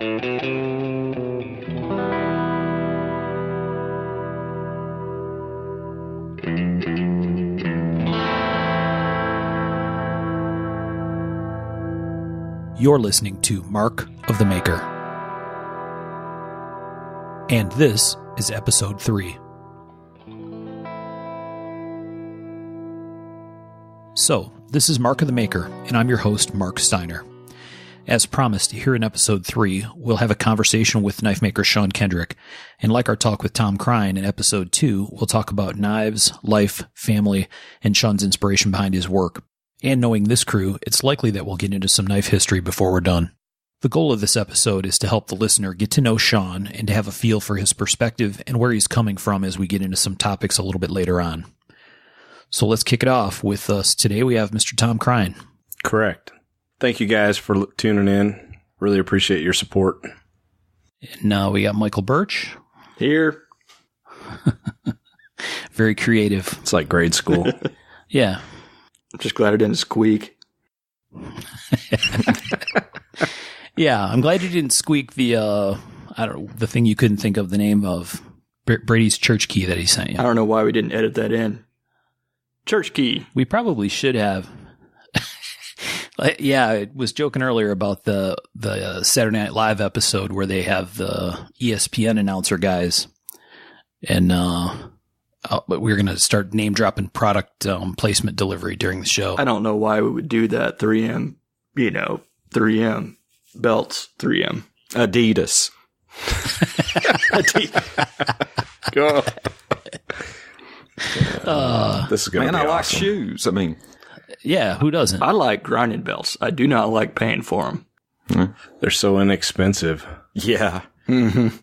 You're listening to Mark of the Maker. And this is episode 3. So, this is Mark of the Maker, and I'm your host, Mark Steiner. As promised, here in episode 3, we'll have a conversation with knifemaker Sean Kendrick, and like our talk with Tom Crine in episode 2, we'll talk about knives, life, family, and Sean's inspiration behind his work. And knowing this crew, it's likely that we'll get into some knife history before we're done. The goal of this episode is to help the listener get to know Sean and to have a feel for his perspective and where he's coming from as we get into some topics a little bit later on. So let's kick it off. With us today, we have Mr. Tom Crine. Correct. Thank you guys for tuning in. Really appreciate your support. And now we got Michael Birch. Here. Very creative. It's like grade school. Yeah. I'm just glad it didn't squeak. Yeah, I'm glad you didn't squeak the thing you couldn't think of the name of, Brady's church key that he sent you. I don't know why we didn't edit that in. Church key. We probably should have. Yeah, I was joking earlier about the Saturday Night Live episode where they have the ESPN announcer guys, and but we're going to start name dropping product placement delivery during the show. I don't know why we would do that. 3M, 3M belts, 3M. Adidas. Go. This is going to be I like awesome. shoes. I mean, yeah, who doesn't? I like grinding belts. I do not like paying for them. They're so inexpensive. yeah. Mm-hmm.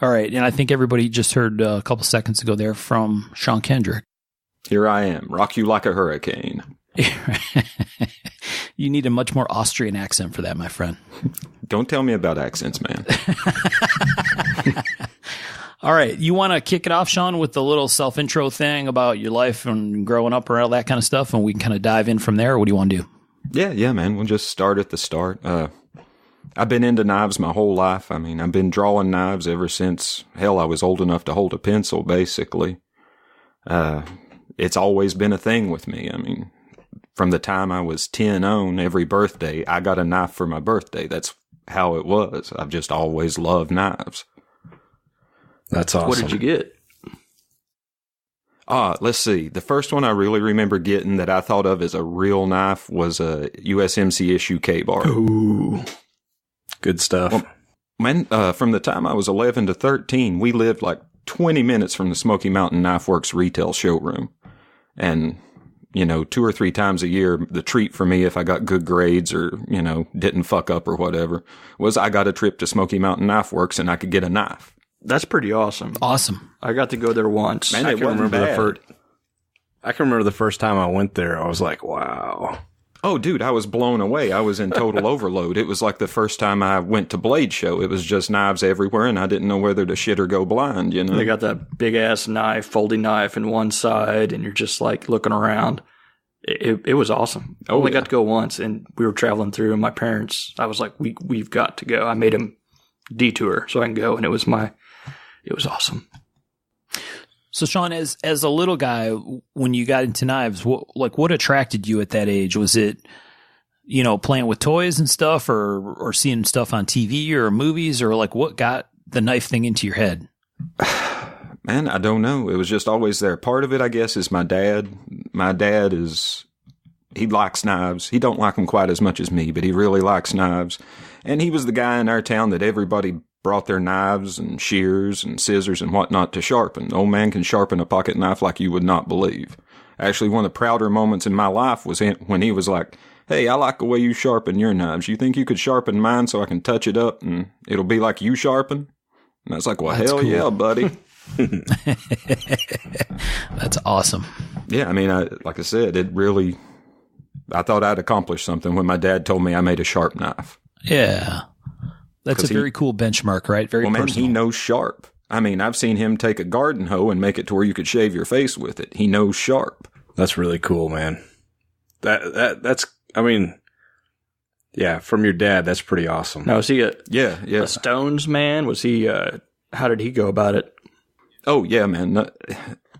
All right, and I think everybody just heard a couple seconds ago there from Sean Kendrick. Here I am. Rock you like a hurricane. You need a much more Austrian accent for that, my friend. Don't tell me about accents, man. All right, you want to kick it off, Sean, with the little self-intro thing about your life and growing up or all that kind of stuff, and we can kind of dive in from there, or what do you want to do? Yeah, man. We'll just start at the start. I've been into knives my whole life. I mean, I've been drawing knives ever since, hell, I was old enough to hold a pencil, basically. It's always been a thing with me. I mean, from the time I was 10 on, every birthday, I got a knife for my birthday. That's how it was. I've just always loved knives. That's awesome. What did you get? Let's see. The first one I really remember getting that I thought of as a real knife was a USMC issue K-bar. Ooh. Good stuff. Well, man, from the time I was 11 to 13, we lived like 20 minutes from the Smoky Mountain Knife Works retail showroom. And, 2 or 3 times a year, the treat for me if I got good grades or, didn't fuck up or whatever, was I got a trip to Smoky Mountain Knife Works and I could get a knife. That's pretty awesome. Awesome. I got to go there once. Man, I it can wasn't remember bad. I can remember the first time I went there. I was like, wow. Oh, dude, I was blown away. I was in total overload. It was like the first time I went to Blade Show. It was just knives everywhere, and I didn't know whether to shit or go blind, They got that big-ass knife, folding knife in one side, and you're just, like, looking around. It was awesome. I only got to go once, and we were traveling through, and my parents, I was like, we've got to go. I made them detour so I can go, and it was awesome. So, Sean, as a little guy, when you got into knives, what attracted you at that age? Was it, playing with toys and stuff, or seeing stuff on TV or movies, or like what got the knife thing into your head? Man, I don't know. It was just always there. Part of it, I guess, is my dad. My dad he likes knives. He don't like them quite as much as me, but he really likes knives. And he was the guy in our town that everybody brought their knives and shears and scissors and whatnot to sharpen. The old man can sharpen a pocket knife like you would not believe. Actually, one of the prouder moments in my life was when he was like, "Hey, I like the way you sharpen your knives. You think you could sharpen mine so I can touch it up and it'll be like you sharpen?" And I was like, "Well, That's hell cool. Yeah, buddy." That's awesome. Yeah, I mean, like I said, I thought I'd accomplished something when my dad told me I made a sharp knife. Yeah. That's a very cool benchmark, right? Very man, personal. he knows sharp. I mean, I've seen him take a garden hoe and make it to where you could shave your face with it. He knows sharp. That's really cool, man. That's, I mean, Yeah, from your dad. That's pretty awesome. Now, was he Yeah. a Stones man? Was he, how did he go about it? Oh, yeah, man.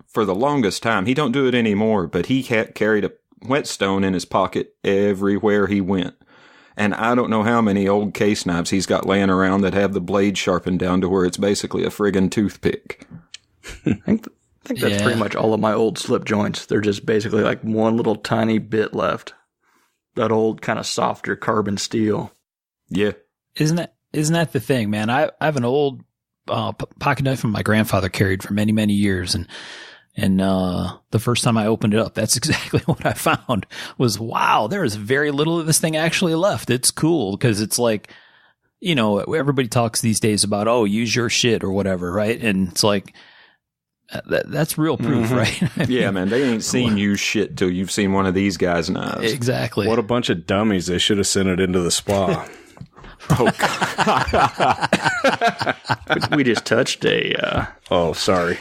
For the longest time, he don't do it anymore, but he carried a whetstone in his pocket everywhere he went. And I don't know how many old case knives he's got laying around that have the blade sharpened down to where it's basically a friggin' toothpick. I think that's pretty much all of my old slip joints. They're just basically like one little tiny bit left. That old kind of softer carbon steel. Yeah. Isn't that the thing, man? I have an old pocket knife my grandfather carried for many, many years, and the first time I opened it up, that's exactly what I found was, wow, there is very little of this thing actually left. It's cool because it's like, you know, everybody talks these days about, oh, use your shit or whatever, right? And it's like, that's real proof, right? I mean, Yeah, man, they ain't seen you shit till you've seen one of these guys' knives. Exactly. What a bunch of dummies. They should have sent it into the spa. We just touched a... Oh, sorry.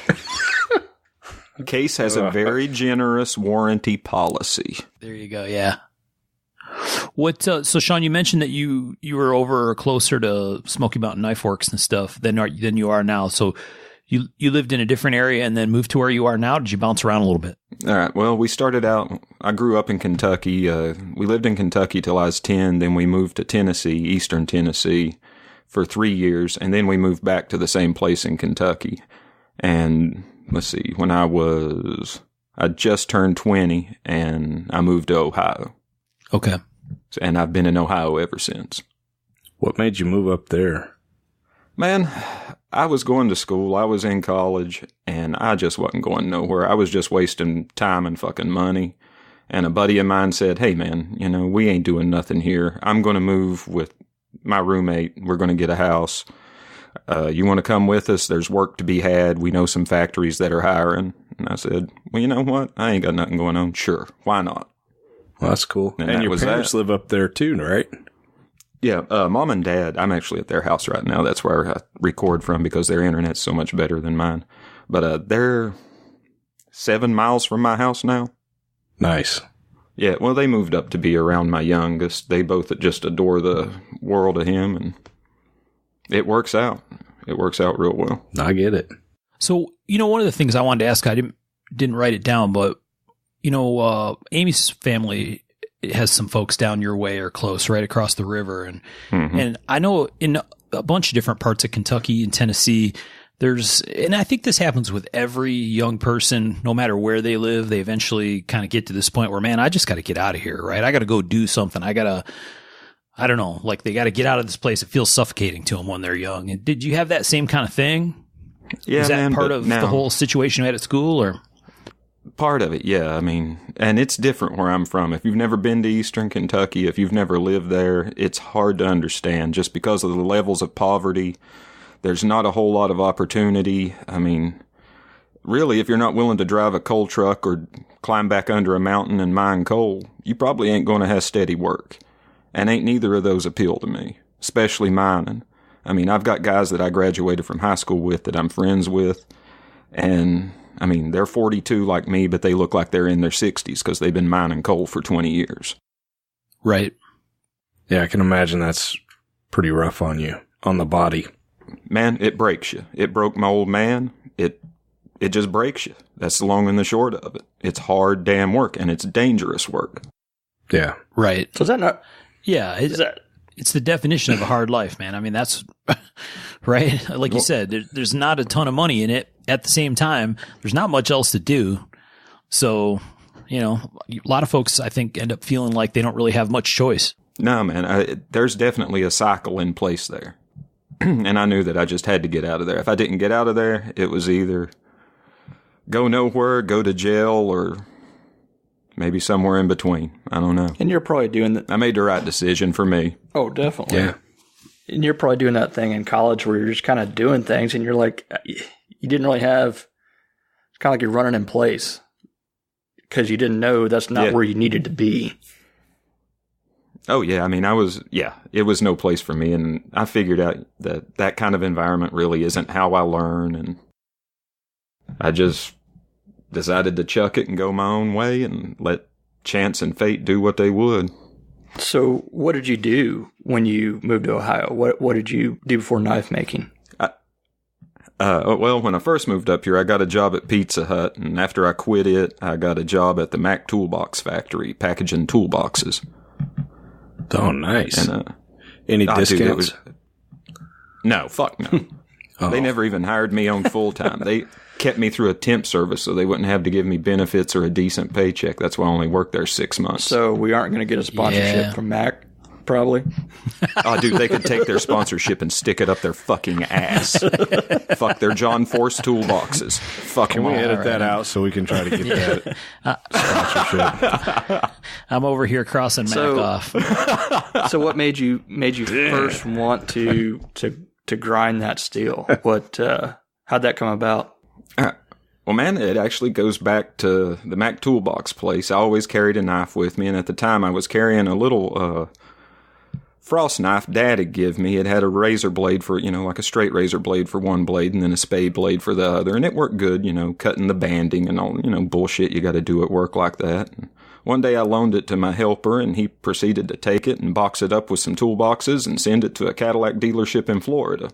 Case has a very generous warranty policy. There you go. Yeah. What? So, Sean, you mentioned that you were over closer to Smoky Mountain Knife Works and stuff than you are now. So you lived in a different area and then moved to where you are now. Did you bounce around a little bit? All right. Well, we started out, I grew up in Kentucky. We lived in Kentucky till I was 10. Then we moved to Tennessee, Eastern Tennessee, for 3 years. And then we moved back to the same place in Kentucky. And let's see, when I just turned 20 and I moved to Ohio. Okay. And I've been in Ohio ever since. What made you move up there? Man, I was going to school. I was in college, and I just wasn't going nowhere. I was just wasting time and fucking money. And a buddy of mine said, hey, man, you know, we ain't doing nothing here. I'm going to move with my roommate. We're going to get a house. You want to come with us? There's work to be had. We know some factories that are hiring. And I said, well, you know what? I ain't got nothing going on. Sure. Why not? Well, that's cool. And your parents live up there too, right? Yeah, Mom and Dad, I'm actually at their house right now. That's where I record from because their internet's so much better than mine. But they're 7 miles from my house now. Nice. Yeah, well, they moved up to be around my youngest. They both just adore the world of him, and it works out. It works out real well. I get it. So, you know, one of the things I wanted to ask, I didn't write it down, but, you know, Amy's family has some folks down your way or close, right across the river. And I know in a bunch of different parts of Kentucky and Tennessee, and I think this happens with every young person, no matter where they live, they eventually kind of get to this point where, man, I just got to get out of here, right? I got to go do something. I don't know, like they got to get out of this place. It feels suffocating to them when they're young. And did you have that same kind of thing? Yeah, is that man, part of the whole situation you had at school, or? Part of it, yeah. I mean, and it's different where I'm from. If you've never been to Eastern Kentucky, if you've never lived there, it's hard to understand just because of the levels of poverty. There's not a whole lot of opportunity. I mean, really, if you're not willing to drive a coal truck or climb back under a mountain and mine coal, you probably ain't going to have steady work. And ain't neither of those appeal to me, especially mining. I mean, I've got guys that I graduated from high school with that I'm friends with, and I mean, they're 42 like me, but they look like they're in their 60s because they've been mining coal for 20 years. Right. Yeah, I can imagine that's pretty rough on you, on the body. Man, it breaks you. It broke my old man. It just breaks you. That's the long and the short of it. It's hard damn work, and it's dangerous work. Yeah. Right. So is that not... Yeah. It's the definition of a hard life, man. I mean, that's right. Like you said, there's not a ton of money in it. At the same time, there's not much else to do. So, you know, a lot of folks, I think, end up feeling like they don't really have much choice. No, man, there's definitely a cycle in place there. And I knew that I just had to get out of there. If I didn't get out of there, it was either go nowhere, go to jail, or maybe somewhere in between. I don't know. And you're probably doing that. I made the right decision for me. Oh, definitely. Yeah. And you're probably doing that thing in college where you're just kind of doing things and you're like, you didn't really have, it's kind of like you're running in place because you didn't know that's not where you needed to be. Oh, yeah. I mean, it was no place for me. And I figured out that kind of environment really isn't how I learn. And I just decided to chuck it and go my own way and let chance and fate do what they would. So what did you do when you moved to Ohio? What did you do before knife making? Well, when I first moved up here, I got a job at Pizza Hut, and after I quit it, I got a job at the Mac Toolbox Factory, packaging toolboxes. Oh, nice. And, any discounts? No, fuck no. They never even hired me on full time. They kept me through a temp service so they wouldn't have to give me benefits or a decent paycheck. That's why I only worked there 6 months. So we aren't going to get a sponsorship from Mac, probably. Oh, dude, they could take their sponsorship and stick it up their fucking ass. Fuck their John Force toolboxes. Fuck Can them we all. edit that out so we can try to get that sponsorship? I'm over here crossing Mac off. So what made you first want to grind that steel? How'd that come about? Well, man, it actually goes back to the Mac Toolbox place. I always carried a knife with me, and at the time I was carrying a little frost knife Dad had give me. It had a razor blade for, like a straight razor blade for one blade and then a spade blade for the other, and it worked good, cutting the banding and all, bullshit you got to do at work like that. And one day I loaned it to my helper, and he proceeded to take it and box it up with some toolboxes and send it to a Cadillac dealership in Florida.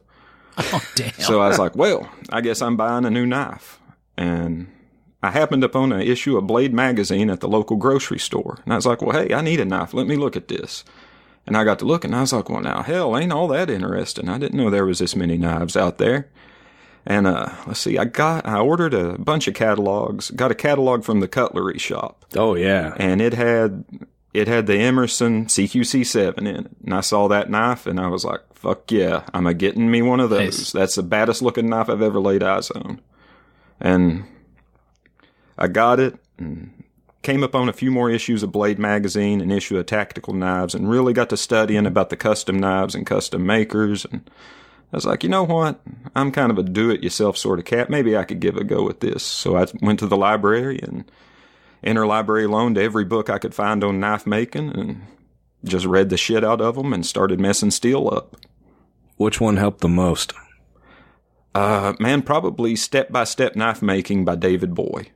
Oh, damn. So I was like, well, I guess I'm buying a new knife. And I happened upon an issue of Blade magazine at the local grocery store. And I was like, well, hey, I need a knife. Let me look at this. And I got to look, and I was like, well, now, hell, ain't all that interesting. I didn't know there was this many knives out there. And let's see, I ordered a bunch of catalogs, got a catalog from the cutlery shop. Oh, yeah. And it had the Emerson CQC7 in it. And I saw that knife, and I was like, fuck yeah, I'm getting me one of those. Nice. That's the baddest looking knife I've ever laid eyes on. And I got it and came upon a few more issues of Blade magazine, an issue of Tactical Knives, and really got to studying about the custom knives and custom makers. And I was like, you know what? I'm kind of a do-it-yourself sort of cat. Maybe I could give a go at this. So I went to the library and interlibrary loaned every book I could find on knife making and just read the shit out of them and started messing steel up. Which one helped the most? Man, probably Step-by-Step Knife Making by David Boy.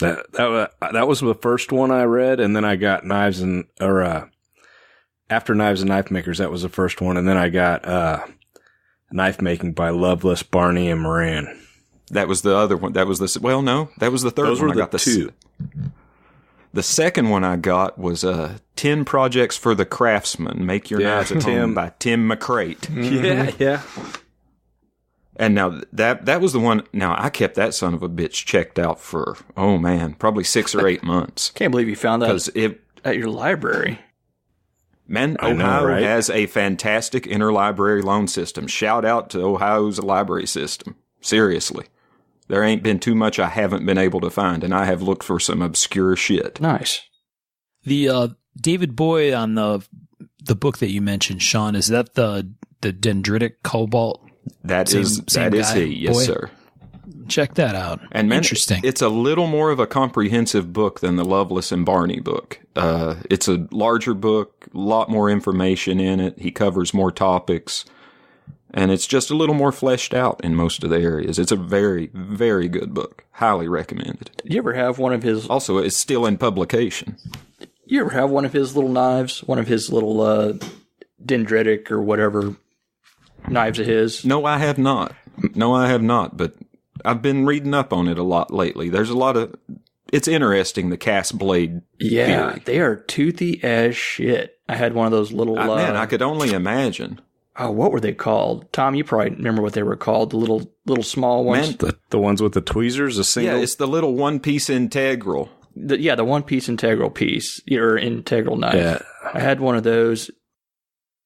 That was the first one I read, and then I got After Knives and Knife Makers, that was the first one, and then I got Knife Making by Loveless, Barney, and Moran. That was the other one. That was the that was the third Those one. Were I got the two. The second one I got was 10 Projects for the Craftsman. Make Your Knives at Home by Tim McCrate. Mm-hmm. Yeah. And now that was the one. Now I kept that son of a bitch checked out for probably 6 or 8 months. Can't believe you found that at your library. Man, Ohio has a fantastic interlibrary loan system. Shout out to Ohio's library system. Seriously, there ain't been too much I haven't been able to find, and I have looked for some obscure shit. Nice. The David Boy on the book that you mentioned, Sean, is that the Dendritic Cobalt? That is he, yes, sir. Check that out. And man, interesting. It's a little more of a comprehensive book than the Loveless and Barney book. It's a larger book, a lot more information in it. He covers more topics, and it's just a little more fleshed out in most of the areas. It's a very, very good book. Highly recommended. Did you ever have one of his... Also, it's still in publication. You ever have one of his little knives? One of his little dendritic or whatever knives of his? No, I have not. But I've been reading up on it a lot lately. There's a lot of... It's interesting, the cast blade theory. They are toothy as shit. I had one of those little... man, I could only imagine. Oh, what were they called? Tom, you probably remember what they were called. The little small ones. Man, the ones with the tweezers, the single... Yeah, it's the little one-piece integral. The one-piece integral piece, or integral knife. Yeah. I had one of those.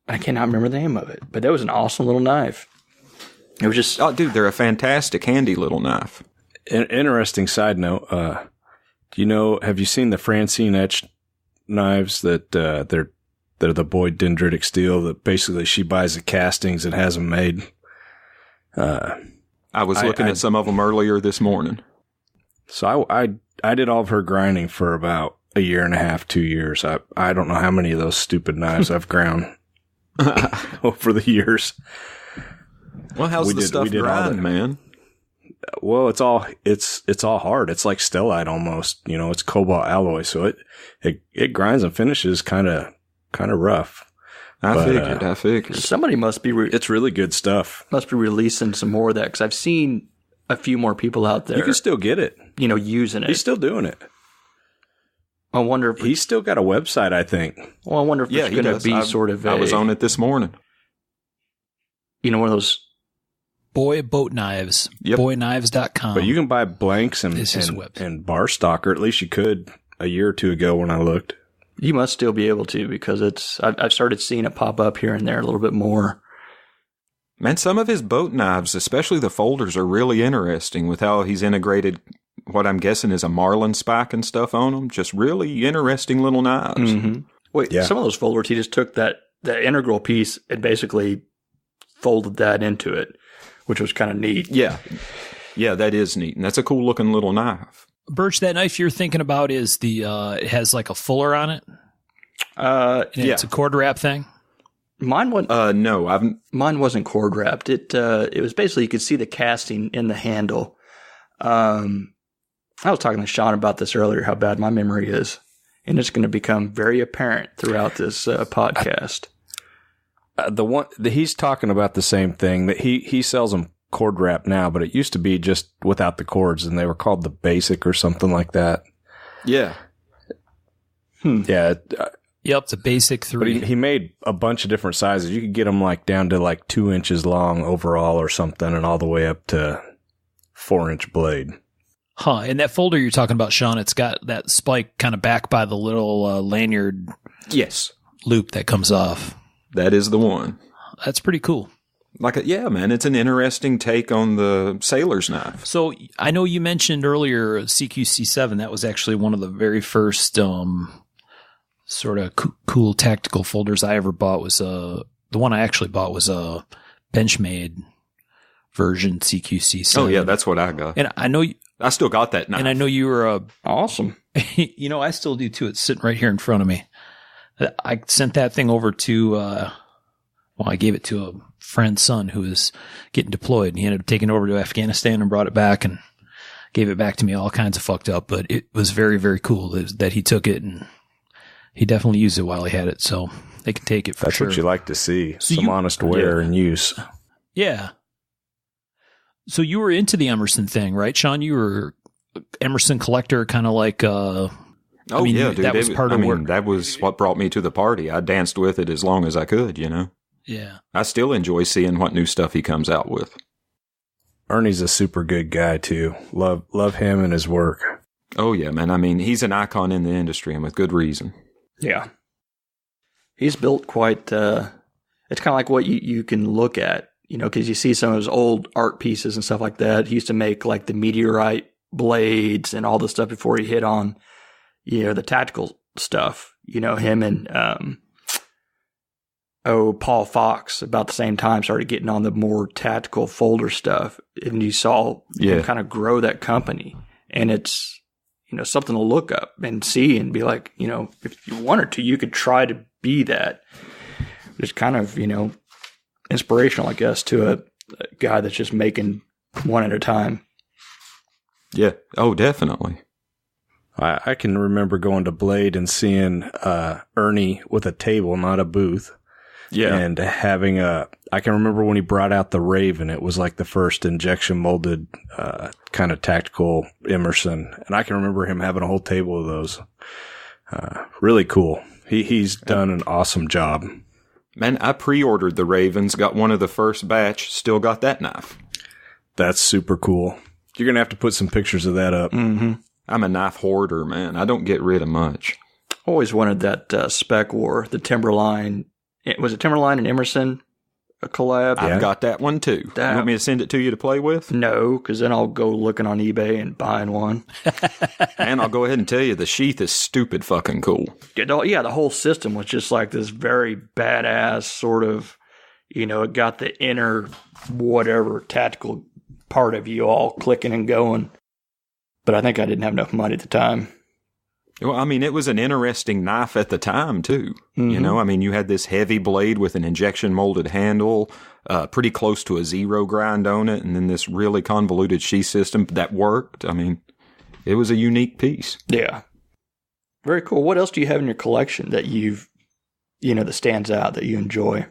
I cannot remember the name of it, but that was an awesome little knife. It was just... Oh, dude, they're a fantastic, handy little knife. An interesting side note, have you seen the Francine etched knives that they're the Boyd Dendritic Steel that basically she buys the castings and has them made? I was looking at some of them earlier this morning. So I did all of her grinding for about a year and a half, 2 years. I don't know how many of those stupid knives I've ground over the years. Well, how's the stuff grind, man? Well, it's all hard. It's like stellite almost. It's cobalt alloy, so it grinds and finishes kind of kind of rough. I figured. Somebody must be it's really good stuff. must be releasing some more of that, because I've seen a few more people out there. You can still get it. Using it. He's still doing it. I wonder if He's still got a website, I think. Well, I wonder if it's going to be sort of I was on it this morning. one of those. Boy Boat Knives. Yep. Boyknives.com. But you can buy blanks and bar stock, or at least you could a year or two ago when I looked. You must still be able to, because I've started seeing it pop up here and there a little bit more. Man, some of his boat knives, especially the folders, are really interesting with how he's integrated what I'm guessing is a marlin spike and stuff on them. Just really interesting little knives. Mm-hmm. Wait, some of those folders, he just took that integral piece and basically folded that into it, which was kind of neat. Yeah. Yeah, that is neat. And that's a cool looking little knife. Birch, that knife you're thinking about is it has like a fuller on it? It's a cord wrap thing? Mine wasn't. No, Mine wasn't cord wrapped. It was basically, you could see the casting in the handle. I was talking to Sean about this earlier, how bad my memory is, and it's going to become very apparent throughout this podcast. He's talking about the same thing, that he sells them cord wrap now, but it used to be just without the cords, and they were called the Basic or something like that. Yeah. Yeah. Yep, the Basic 3. But he made a bunch of different sizes. You could get them like down to like 2 inches long overall or something, and all the way up to 4-inch blade. Huh. And that folder you're talking about, Sean, it's got that spike kind of back by the little lanyard Yes. loop that comes off. That is the one. That's pretty cool. Yeah, man, it's an interesting take on the sailor's knife. So I know you mentioned earlier CQC7. That was actually one of the very first sort of cool tactical folders I ever bought. Was the one I actually bought was a Benchmade version CQC7. Oh yeah, that's what I got. And I know I still got that knife. And I know you were awesome. I still do too. It's sitting right here in front of me. I sent that thing over to I gave it to a friend's son who was getting deployed, and he ended up taking it over to Afghanistan and brought it back and gave it back to me all kinds of fucked up. But it was very, very cool that he took it, and he definitely used it while he had it. So they can take it for sure. That's what you like to see. So some honest wear and use. Yeah. So you were into the Emerson thing, right, Sean? You were Emerson collector, kind of like yeah, dude. That was part of work. That was what brought me to the party. I danced with it as long as I could, Yeah. I still enjoy seeing what new stuff he comes out with. Ernie's a super good guy, too. Love him and his work. Oh, yeah, man. I mean, he's an icon in the industry, and with good reason. Yeah. He's built quite, it's kind of like what you can look at, because you see some of his old art pieces and stuff like that. He used to make like the meteorite blades and all this stuff before he hit on, the tactical stuff. Him and, Paul Fox about the same time started getting on the more tactical folder stuff. And you saw him kind of grow that company. And it's, something to look up and see and be like, if you wanted to, you could try to be that. It's kind of, inspirational, I guess, to a guy that's just making one at a time. Yeah. Oh, definitely. I can remember going to Blade and seeing Ernie with a table, not a booth. Yeah. And having I can remember when he brought out the Raven, it was like the first injection molded kind of tactical Emerson. And I can remember him having a whole table of those. Really cool. He's done an awesome job. Man, I pre-ordered the Ravens, got one of the first batch, still got that knife. That's super cool. You're going to have to put some pictures of that up. Mm-hmm. I'm a knife hoarder, man. I don't get rid of much. Always wanted that Spec War, the Timberline. Was it Timberline and Emerson, a collab? I've got that one too. You want me to send it to you to play with? No, because then I'll go looking on eBay and buying one. And I'll go ahead and tell you, the sheath is stupid fucking cool. Yeah, the whole system was just like this very badass sort of, it got the inner whatever tactical part of you all clicking and going. But I think I didn't have enough money at the time. Well, I mean, it was an interesting knife at the time, too. Mm-hmm. You had this heavy blade with an injection molded handle, pretty close to a zero grind on it, and then this really convoluted sheath system that worked. I mean, it was a unique piece. Yeah. Very cool. What else do you have in your collection that you've that stands out that you enjoy?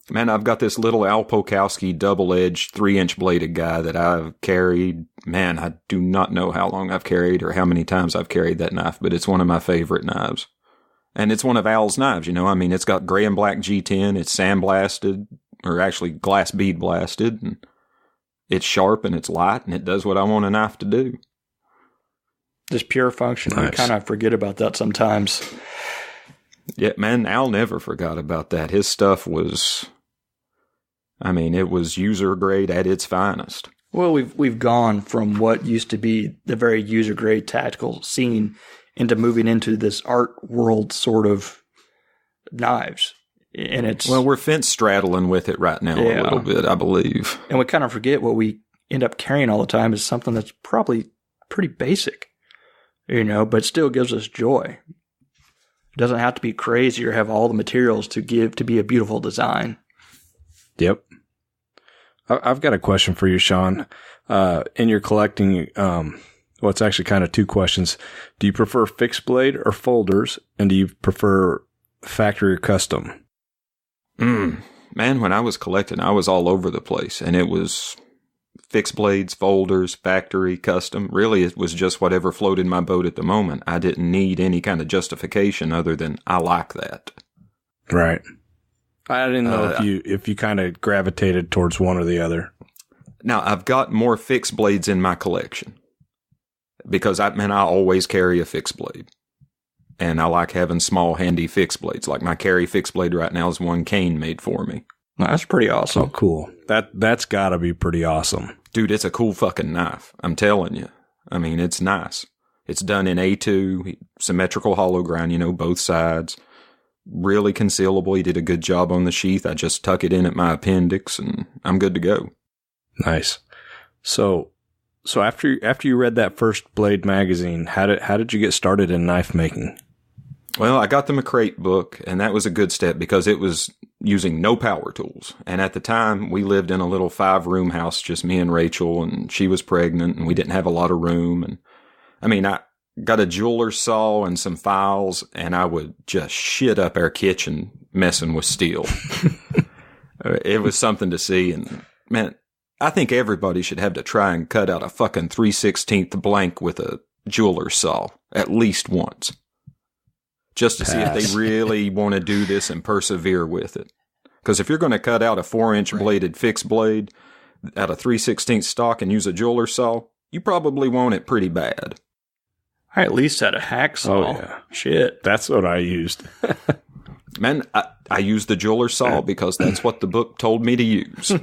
Man, I've got this little Al Pokawski double-edged 3-inch bladed guy that I've carried. Man, I do not know how long I've carried or how many times I've carried that knife, but it's one of my favorite knives. And it's one of Al's knives, it's got gray and black G10. It's sandblasted, or actually glass bead blasted. And it's sharp and it's light and it does what I want a knife to do. Just pure function. Nice. We kind of forget about that sometimes. Yeah, man, Al never forgot about that. His stuff was... it was user grade at its finest. Well, we've gone from what used to be the very user grade tactical scene into moving into this art world sort of knives. And it's... Well, we're fence straddling with it right now a little bit, I believe. And we kind of forget what we end up carrying all the time is something that's probably pretty basic, but still gives us joy. It doesn't have to be crazy or have all the materials to be a beautiful design. Yep. I've got a question for you, Sean. In your collecting, it's actually kind of two questions. Do you prefer fixed blade or folders? And do you prefer factory or custom? Man, when I was collecting, I was all over the place. And it was fixed blades, folders, factory, custom. Really, it was just whatever floated my boat at the moment. I didn't need any kind of justification other than I like that. Right. I didn't know if you kind of gravitated towards one or the other. Now, I've got more fixed blades in my collection because I always carry a fixed blade. And I like having small, handy fixed blades. Like my carry fixed blade right now is one Kane made for me. That's pretty awesome. Oh, cool. That's got to be pretty awesome. Dude, it's a cool fucking knife. I'm telling you. It's nice. It's done in A2, symmetrical hollow grind, both sides. Really concealable. He did a good job on the sheath. I just tuck it in at my appendix and I'm good to go. Nice. So after you read that first Blade magazine, how did you get started in knife making? Well, I got the McCrate book, and that was a good step because it was using no power tools. And at the time, we lived in a little 5-room house, just me and Rachel, and she was pregnant, and we didn't have a lot of room. And I got a jeweler's saw and some files, and I would just shit up our kitchen messing with steel. It was something to see, and man, I think everybody should have to try and cut out a fucking 3/16 blank with a jeweler's saw at least once. Just to see if they really want to do this and persevere with it. Because if you're going to cut out a 4-inch bladed fixed blade out of 3/16 stock and use a jeweler's saw, you probably want it pretty bad. I at least had a hacksaw. Oh, yeah. Shit. That's what I used. Man, I used the jeweler's saw because that's what the book told me to use.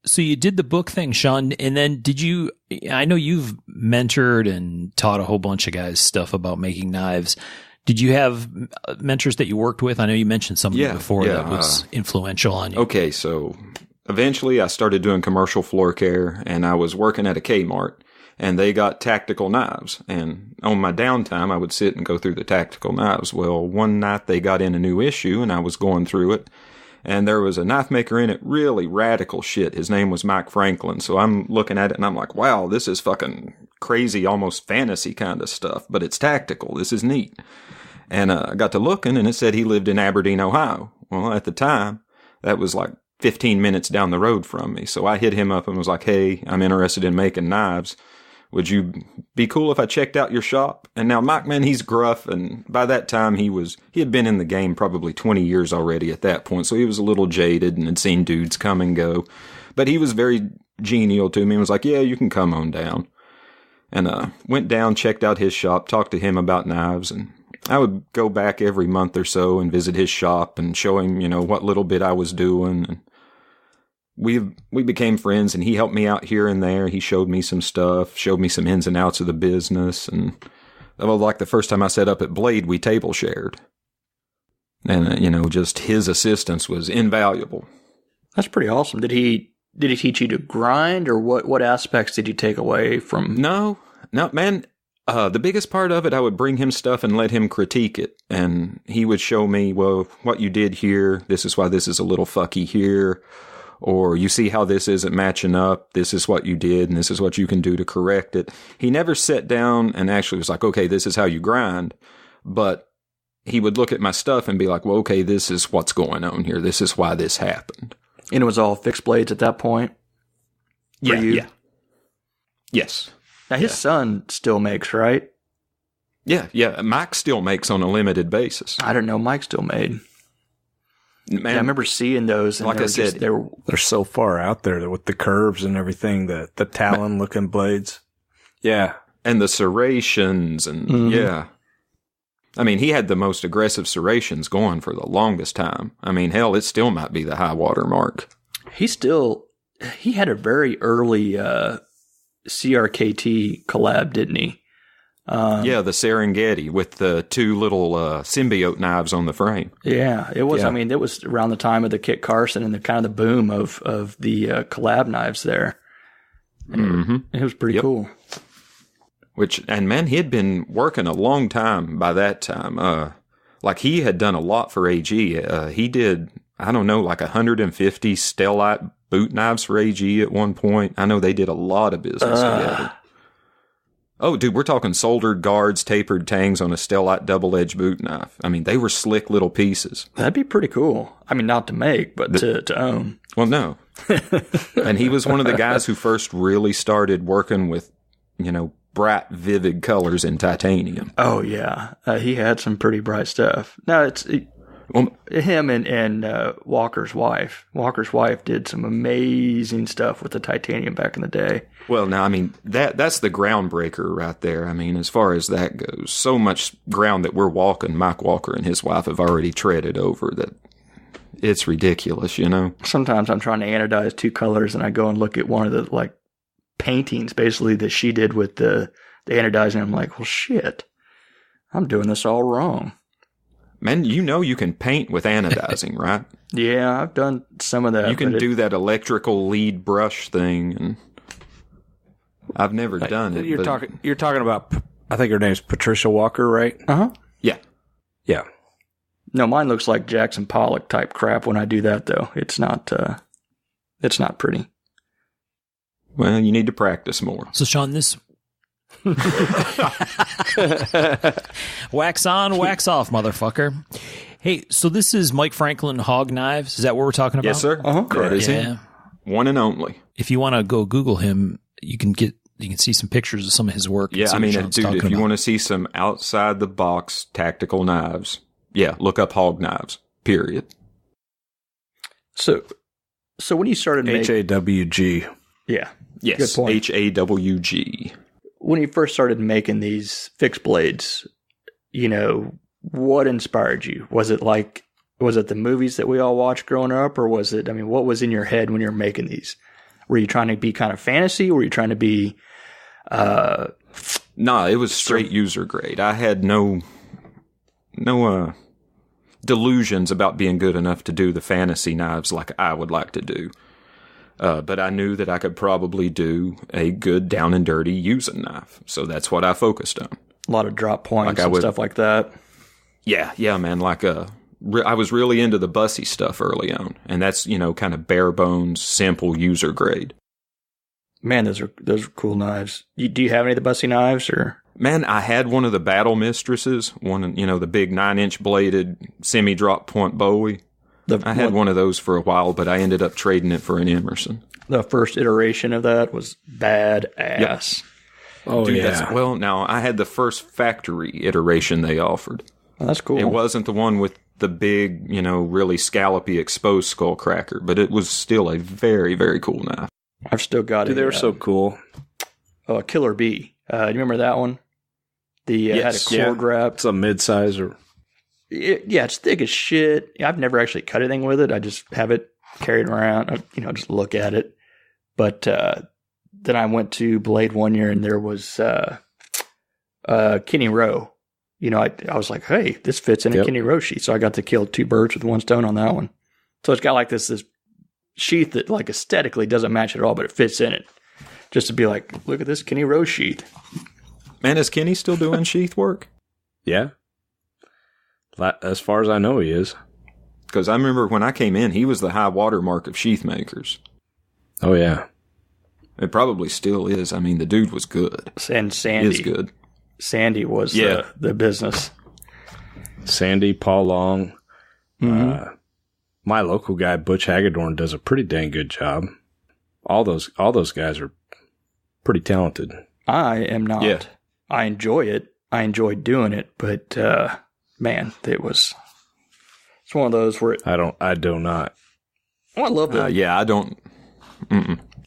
So you did the book thing, Sean, and then I know you've mentored and taught a whole bunch of guys stuff about making knives. Did you have mentors that you worked with? I know you mentioned somebody before that was influential on you. Okay, so eventually I started doing commercial floor care, and I was working at a Kmart, and they got tactical knives. And on my downtime, I would sit and go through the tactical knives. Well, one night they got in a new issue, and I was going through it. And there was a knife maker in it, really radical shit. His name was Mike Franklin. So I'm looking at it and I'm like, wow, this is fucking crazy, almost fantasy kind of stuff. But it's tactical. This is neat. And I got to looking and it said he lived in Aberdeen, Ohio. Well, at the time, that was like 15 minutes down the road from me. So I hit him up and was like, hey, I'm interested in making knives. Would you be cool if I checked out your shop? And now Mike, man, he's gruff. And by that time he had been in the game probably 20 years already at that point. So he was a little jaded and had seen dudes come and go, but he was very genial to me and was like, yeah, you can come on down. And, went down, checked out his shop, talked to him about knives. And I would go back every month or so and visit his shop and show him, what little bit I was doing. And we became friends, and he helped me out here and there. He showed me some stuff, showed me some ins and outs of the business. And like the first time I set up at Blade, we table shared. And, just his assistance was invaluable. That's pretty awesome. Did he teach you to grind, or what aspects did you take away from? No, man. The biggest part of it, I would bring him stuff and let him critique it. And he would show me, well, what you did here, this is why this is a little fucky here. Or you see how this isn't matching up. This is what you did, and this is what you can do to correct it. He never sat down and actually was like, okay, this is how you grind. But he would look at my stuff and be like, well, okay, this is what's going on here. This is why this happened. And it was all fixed blades at that point? Yeah. Yes. Now, his son still makes, right? Yeah. Mike still makes on a limited basis. I don't know. Mike still made. Man, I remember seeing those. And like I said, they're so far out there with the curves and everything, the talon looking blades. Yeah. And the serrations and yeah. I mean, he had the most aggressive serrations going for the longest time. I mean, hell, it still might be the high water mark. He had a very early CRKT collab, didn't he? Yeah, the Serengeti with the two little symbiote knives on the frame. Yeah, it was. Yeah. I mean, it was around the time of the Kit Carson and the kind of the boom of the collab knives there. It was pretty cool. And man, he had been working a long time by that time. Like he had done a lot for AG. He did, I don't know, like 150 Stellite boot knives for AG at one point. I know they did a lot of business together. Oh, dude, we're talking soldered guards, tapered tangs on a Stellite double-edged boot knife. I mean, they were slick little pieces. That'd be pretty cool. I mean, not to make, but to own. Well, no. And he was one of the guys who first really started working with, bright, vivid colors in titanium. Oh, yeah. He had some pretty bright stuff. No, it's him and Walker's wife. Walker's wife did some amazing stuff with the titanium back in the day. Well, now, I mean, that's the groundbreaker right there. I mean, as far as that goes, so much ground that we're walking, Mike Walker and his wife have already treaded over that it's ridiculous, Sometimes I'm trying to anodize two colors and I go and look at one of the, paintings, basically, that she did with the anodizing. I'm like, well, shit, I'm doing this all wrong. Man, you can paint with anodizing, right? Yeah, I've done some of that. You can do that electrical lead brush thing, and I've never done it. You're talking about, I think her name's Patricia Walker, right? Uh-huh. Yeah. Yeah. No, mine looks like Jackson Pollock type crap when I do that, though. It's not pretty. Well, you need to practice more. So, Sean, this wax on, wax off, motherfucker. Hey, so this is Mike Franklin Hog Knives. Is that what we're talking about? Yes, sir. That is him. One and only. If you want to go Google him, you can see some pictures of some of his work. Yeah, I mean, dude, if you want to see some outside the box tactical knives, look up Hog Knives. Period. So when you started making HAWG. Yeah. Yes. Good point. HAWG. When you first started making these fixed blades, what inspired you? Was it the movies that we all watched growing up, or was it, what was in your head when you were making these? Were you trying to be kind of fantasy? Were you trying to be, No, it was straight user grade. I had no delusions about being good enough to do the fantasy knives like I would like to do. But I knew that I could probably do a good down and dirty using knife. So that's what I focused on. A lot of drop points and stuff like that. Yeah, man. I was really into the bussy stuff early on. And that's, kind of bare bones, simple user grade. Man, those are cool knives. Do you have any of the bussy knives, or? Man, I had one of the Battle Mistresses, the big 9-inch bladed semi-drop point Bowie. I had one of those for a while, but I ended up trading it for an Emerson. The first iteration of that was badass. Yep. Oh, dude, yeah. Now, I had the first factory iteration they offered. Oh, that's cool. It wasn't the one with the big, really scallopy exposed skull cracker, but it was still a very, very cool knife. I've still got it. They were so cool. Oh, a Killer Bee. Do you remember that one? Had a cord wrap. It's a mid-size or... it's thick as shit. I've never actually cut anything with it. I just have it carried around, just look at it. But then I went to Blade one year and there was Kenny Rowe. I was like, hey, this fits in a Kenny Rowe sheath. So I got to kill two birds with one stone on that one. So it's got like this sheath that like aesthetically doesn't match at all, but it fits in it. Just to be like, look at this Kenny Rowe sheath. Man, is Kenny still doing sheath work? Yeah. As far as I know, he is. Because I remember when I came in, he was the high water mark of sheath makers. Oh, yeah. It probably still is. I mean, the dude was good. And Sandy. Is good. Sandy was the business. Sandy, Paul Long. Mm-hmm. My local guy, Butch Hagedorn, does a pretty dang good job. All those guys are pretty talented. I am not. Yeah. I enjoy it. I enjoy doing it, but man, it's one of those where I do not. I love it. Yeah, I don't.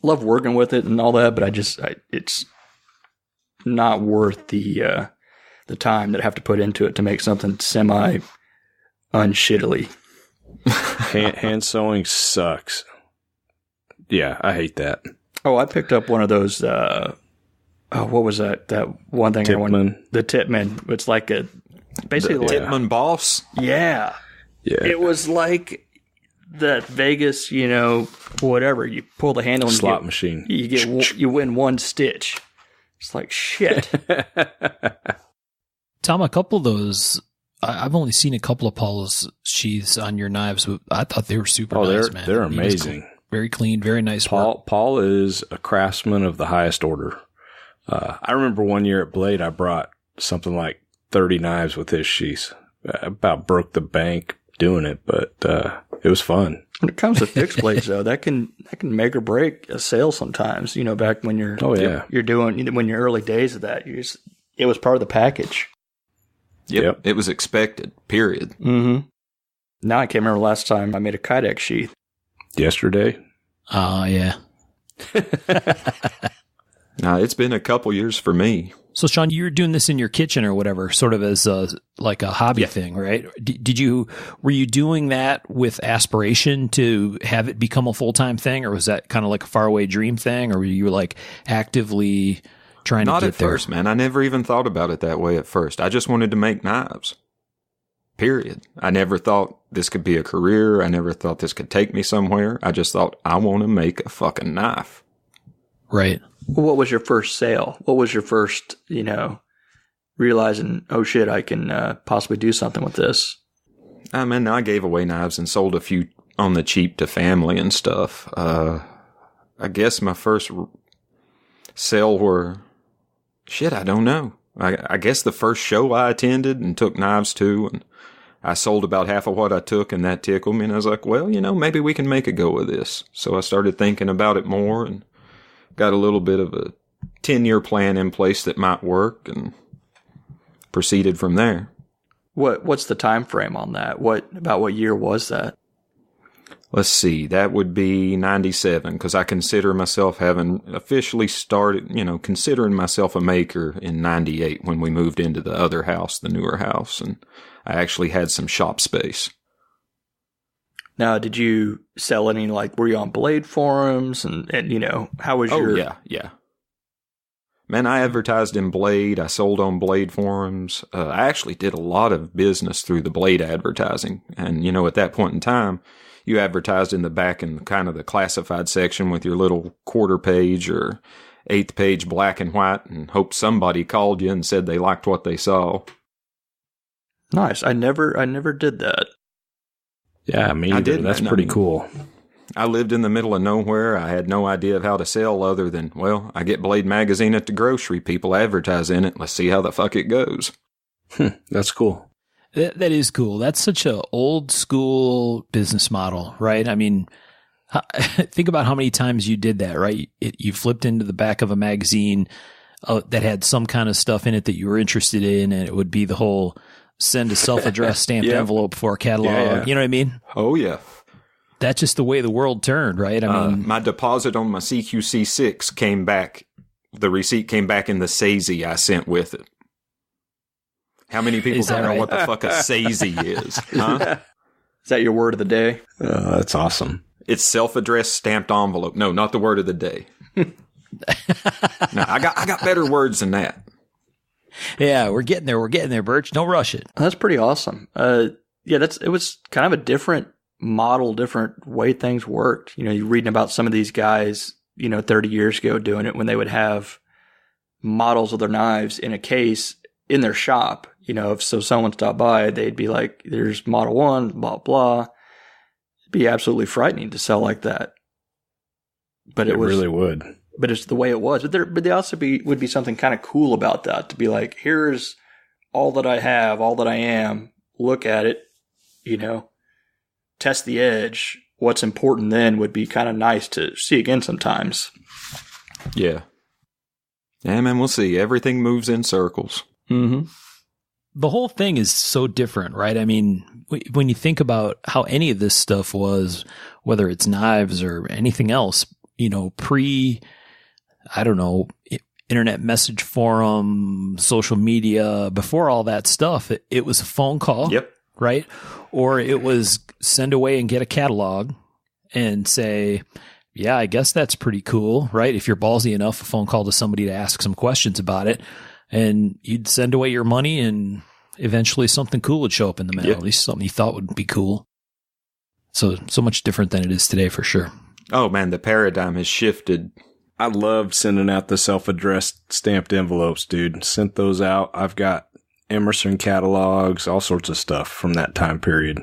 Love working with it and all that, but it's not worth the time that I have to put into it to make something semi unshittily. Hand sewing sucks. Yeah, I hate that. Oh, I picked up one of those. What was that? That one thing Tipman. The Tipman. It's like basically like Tipman Boss. Yeah. It was like that Vegas, whatever. You pull the handle and slot machine. You win one stitch. It's like shit. Tom, a couple of those. I've only seen a couple of Paul's sheaths on your knives. I thought they were super nice, man. They're amazing. Very clean, very nice work. Paul is a craftsman of the highest order. I remember one year at Blade, I brought something like 30 knives with his sheaths. I about broke the bank doing it, but it was fun. When it comes to fixed blades, though, that can make or break a sale sometimes. Back when you're doing when your early days of that, it was part of the package. Yep. It was expected, period. Mm-hmm. Now I can't remember the last time I made a Kydex sheath. Yesterday? Yeah. Now, it's been a couple years for me. So, Sean, you were doing this in your kitchen or whatever, sort of as like a hobby thing, right? Were you doing that with aspiration to have it become a full-time thing, or was that kind of like a faraway dream thing, or were you like actively trying to get there? Not at first, man. I never even thought about it that way at first. I just wanted to make knives. Period. I never thought this could be a career. I never thought this could take me somewhere. I just thought, I want to make a fucking knife. Right. What was your first sale? What was your first, realizing, oh shit, I can possibly do something with this? I gave away knives and sold a few on the cheap to family and stuff. I guess my first sale were, I don't know. I guess the first show I attended and took knives to, and I sold about half of what I took, and that tickled me. And I was like, well, maybe we can make a go of this. So I started thinking about it more and got a little bit of a 10-year plan in place that might work and proceeded from there. What's the time frame on that? What year was that? Let's see. That would be 97, because I consider myself having officially started, considering myself a maker in 98 when we moved into the other house, the newer house, and I actually had some shop space. Now, did you sell any, were you on Blade forums and how was your... Oh, yeah. Man, I advertised in Blade. I sold on Blade forums. I actually did a lot of business through the Blade advertising. And, at that point in time, you advertised in the back in kind of the classified section with your little quarter page or eighth page black and white and hoped somebody called you and said they liked what they saw. Nice. I never did that. Yeah, me either. That's pretty cool. I lived in the middle of nowhere. I had no idea of how to sell other than, I get Blade magazine at the grocery. People advertise in it. Let's see how the fuck it goes. That's cool. That is cool. That's such a old school business model, right? I mean, think about how many times you did that, right? You flipped into the back of a magazine that had some kind of stuff in it that you were interested in, and it would be the whole send a self-addressed stamped envelope for a catalog. Yeah. You know what I mean? Oh, yeah. That's just the way the world turned, right? I mean, my deposit on my CQC6 came back. The receipt came back in the SAISY I sent with it. How many people don't know what the fuck a SAISY is? Huh? Is that your word of the day? That's awesome. It's self-addressed stamped envelope. No, not the word of the day. No, I got better words than that. Yeah, we're getting there. We're getting there, Birch. Don't rush it. That's pretty awesome. It was kind of a different model, different way things worked. You're reading about some of these guys, 30 years ago doing it when they would have models of their knives in a case in their shop. If someone stopped by, they'd be like, there's model 1, blah, blah. It'd be absolutely frightening to sell like that. But it really would. But it's the way it was. But there also would be something kind of cool about that, to be like, here's all that I have, all that I am, look at it, test the edge, what's important then would be kind of nice to see again sometimes. Yeah. Yeah, man, we'll see. Everything moves in circles. Mm-hmm. The whole thing is so different, right? I mean, when you think about how any of this stuff was, whether it's knives or anything else, internet message forum, social media, before all that stuff, it was a phone call. Yep. Right? Or it was send away and get a catalog and say, yeah, I guess that's pretty cool, right? If you're ballsy enough, a phone call to somebody to ask some questions about it, and you'd send away your money and eventually something cool would show up in the mail, At least something you thought would be cool. So much different than it is today for sure. Oh man, the paradigm has shifted. I loved sending out the self-addressed stamped envelopes, dude. Sent those out. I've got Emerson catalogs, all sorts of stuff from that time period.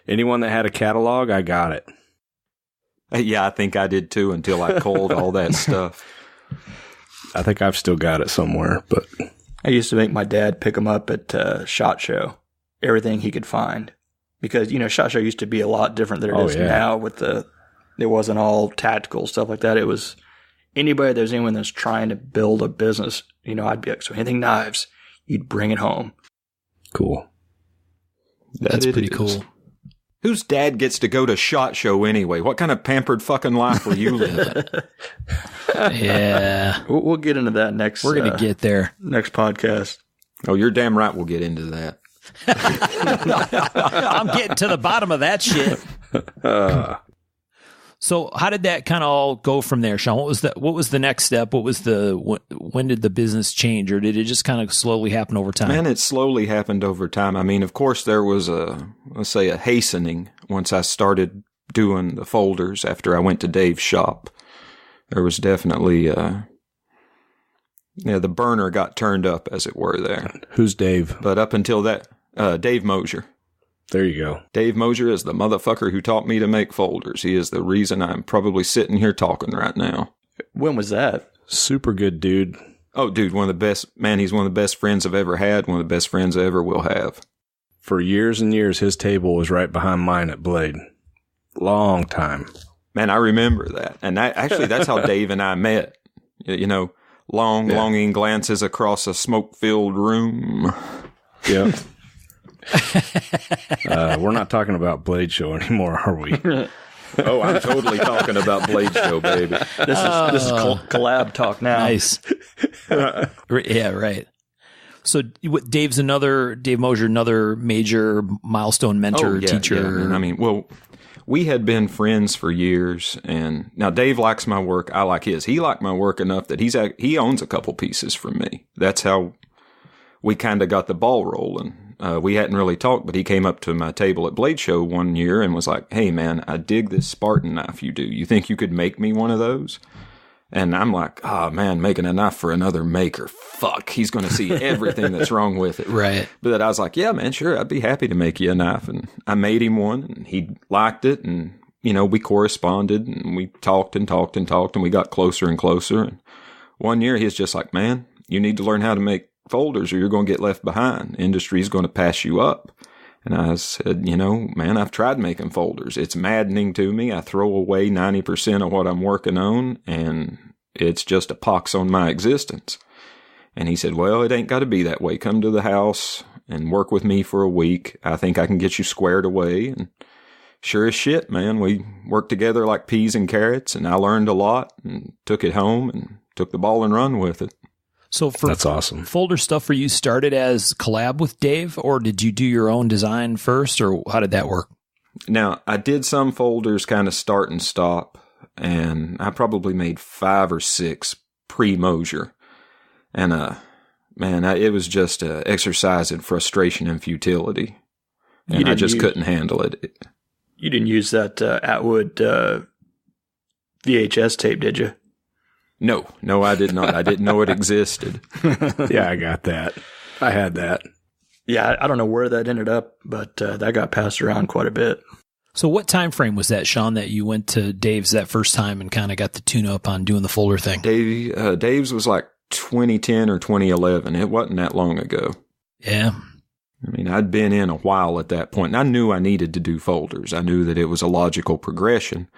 Anyone that had a catalog, I got it. Yeah, I think I did too until I culled all that stuff. I think I've still got it somewhere, but I used to make my dad pick them up at SHOT Show, everything he could find. Because, SHOT Show used to be a lot different than it is now with it wasn't all tactical stuff like that. It was anyone that's trying to build a business, I'd be like, so anything knives, you'd bring it home. Cool. That's pretty cool. Whose dad gets to go to SHOT Show anyway? What kind of pampered fucking life were you living? Yeah. We'll get into that next. We're going to get there. Next podcast. Oh, you're damn right we'll get into that. I'm getting to the bottom of that shit. So how did that kind of all go from there, Sean? What was the next step? When did the business change, or did it just kind of slowly happen over time? Man, it slowly happened over time. I mean, of course, there was a hastening once I started doing the folders after I went to Dave's shop. There was definitely, the burner got turned up, as it were, there. Who's Dave? But up until that, Dave Moser. There you go. Dave Moser is the motherfucker who taught me to make folders. He is the reason I'm probably sitting here talking right now. When was that? Super good dude. Oh, dude, one of the best. Man, he's one of the best friends I've ever had. One of the best friends I ever will have. For years and years, his table was right behind mine at Blade. Long time. Man, I remember that. And that's how Dave and I met. Longing glances across a smoke-filled room. Yeah. We're not talking about Blade Show anymore, are we? Oh, I'm totally talking about Blade Show, baby. This is collab talk now. Nice. Yeah, right. So Dave Moser, another major milestone mentor, teacher. Yeah, I mean, we had been friends for years, and now Dave likes my work. I like his. He liked my work enough that he owns a couple pieces from me. That's how we kind of got the ball rolling. We hadn't really talked, but he came up to my table at Blade Show one year and was like, "Hey, man, I dig this Spartan knife you do. You think you could make me one of those?" And I'm like, "Oh, man, making a knife for another maker. Fuck, he's going to see everything that's wrong with it." Right. But I was like, "Yeah, man, sure. I'd be happy to make you a knife." And I made him one, and he liked it. And, we corresponded, and we talked and talked and talked, and we got closer and closer. And one year, he's just like, "Man, you need to learn how to make folders or you're going to get left behind. Industry's going to pass you up." And I said, man, I've tried making folders. It's maddening to me. I throw away 90% of what I'm working on, and it's just a pox on my existence. And he said, "Well, it ain't got to be that way. Come to the house and work with me for a week. I think I can get you squared away." And sure as shit, man, we worked together like peas and carrots, and I learned a lot and took it home and took the ball and run with it. So that's awesome. Folder stuff for you started as collab with Dave, or did you do your own design first, or how did that work? Now, I did some folders kind of start and stop, and I probably made 5 or 6 pre-Moser. And, it was just an exercise in frustration and futility. And I just couldn't handle it. You didn't use that Atwood VHS tape, did you? No, I did not. I didn't know it existed. Yeah, I got that. I had that. Yeah, I don't know where that ended up, but that got passed around quite a bit. So what time frame was that, Sean, that you went to Dave's that first time and kind of got the tune up on doing the folder thing? Dave's was like 2010 or 2011. It wasn't that long ago. Yeah. I mean, I'd been in a while at that point, and I knew I needed to do folders. I knew that it was a logical progression,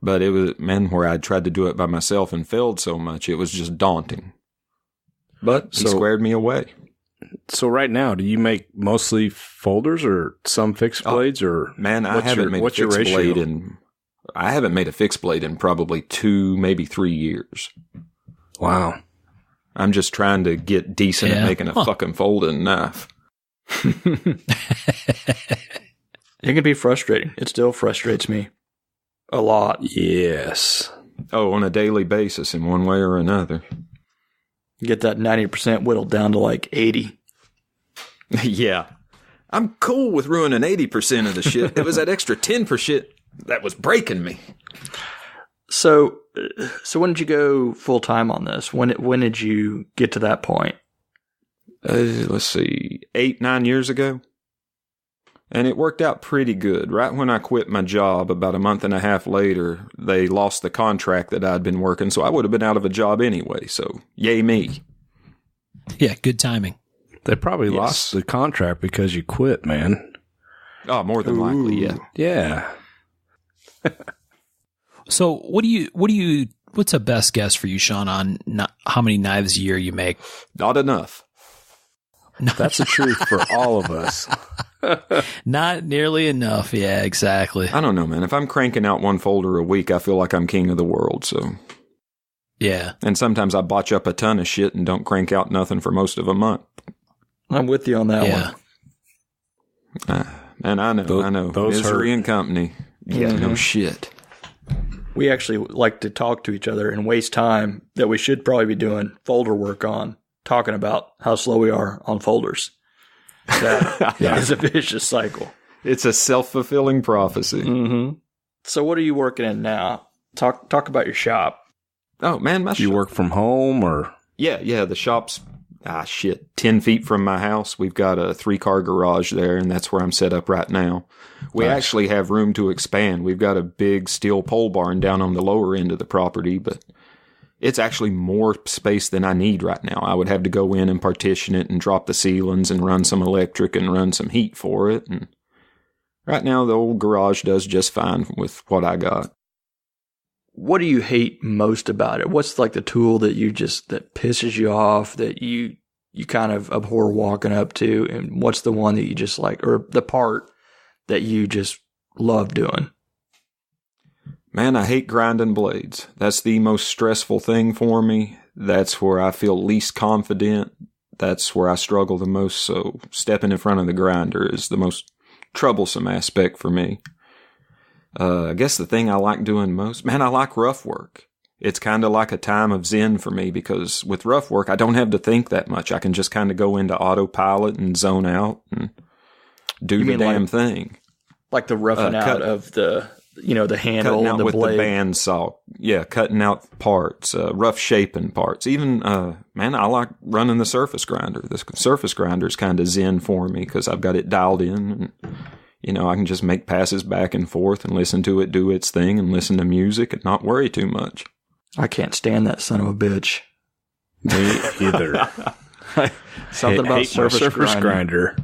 but it was, man, where I'd tried to do it by myself and failed so much, it was just daunting. But he squared me away. So right now, do you make mostly folders or some fixed blades, or man, I haven't made a fixed blade in probably 2, maybe 3 years. Wow. I'm just trying to get decent at making a fucking folding knife. It can be frustrating. It still frustrates me a lot. Yes. Oh, on a daily basis in one way or another. Get that 90% whittled down to like 80. Yeah. I'm cool with ruining 80% of the shit. It was that extra 10% that was breaking me. So when did you go full time on this? When did you get to that point? Let's see, 8-9 years ago. And it worked out pretty good. Right when I quit my job, about a month and a half later, they lost the contract that I'd been working, so I would have been out of a job anyway. So, yay me. Yeah, good timing. They probably lost the contract because you quit, man. Oh, more than likely, yeah. Yeah. So, what's a best guess for you, Sean, on how many knives a year you make? Not enough. That's the truth for all of us. Not nearly enough. Yeah, exactly. I don't know, man. If I'm cranking out one folder a week, I feel like I'm king of the world, so. Yeah. And sometimes I botch up a ton of shit and don't crank out nothing for most of a month. I'm with you on that one. And I know. Those Misery hurt. and company. Yeah, no shit. We actually like to talk to each other and waste time that we should probably be doing folder work on, talking about how slow we are on folders. That is a vicious cycle. It's a self-fulfilling prophecy. Mm-hmm. So what are you working in now? Talk about your shop. Oh, man, my shop. You work from home or? Yeah, the shop's, 10 feet from my house. We've got a 3-car garage there, and that's where I'm set up right now. We actually have room to expand. We've got a big steel pole barn down on the lower end of the property, but it's actually more space than I need right now. I would have to go in and partition it and drop the ceilings and run some electric and run some heat for it. And right now, the old garage does just fine with what I got. What do you hate most about it? What's like the tool that that pisses you off, that you kind of abhor walking up to? And what's the one that you just like, or the part that you just love doing? Man, I hate grinding blades. That's the most stressful thing for me. That's where I feel least confident. That's where I struggle the most. So stepping in front of the grinder is the most troublesome aspect for me. I guess the thing I like doing most, man, I like rough work. It's kind of like a time of zen for me because with rough work, I don't have to think that much. I can just kind of go into autopilot and zone out and do the damn thing. Like the roughing out of the handle and the with blade. The bandsaw. Yeah, cutting out parts, rough shaping parts. Even, man, I like running the surface grinder. The surface grinder is kind of zen for me because I've got it dialed in and, I can just make passes back and forth and listen to it do its thing and listen to music and not worry too much. I can't stand that son of a bitch. Me either. Something about surface grinder.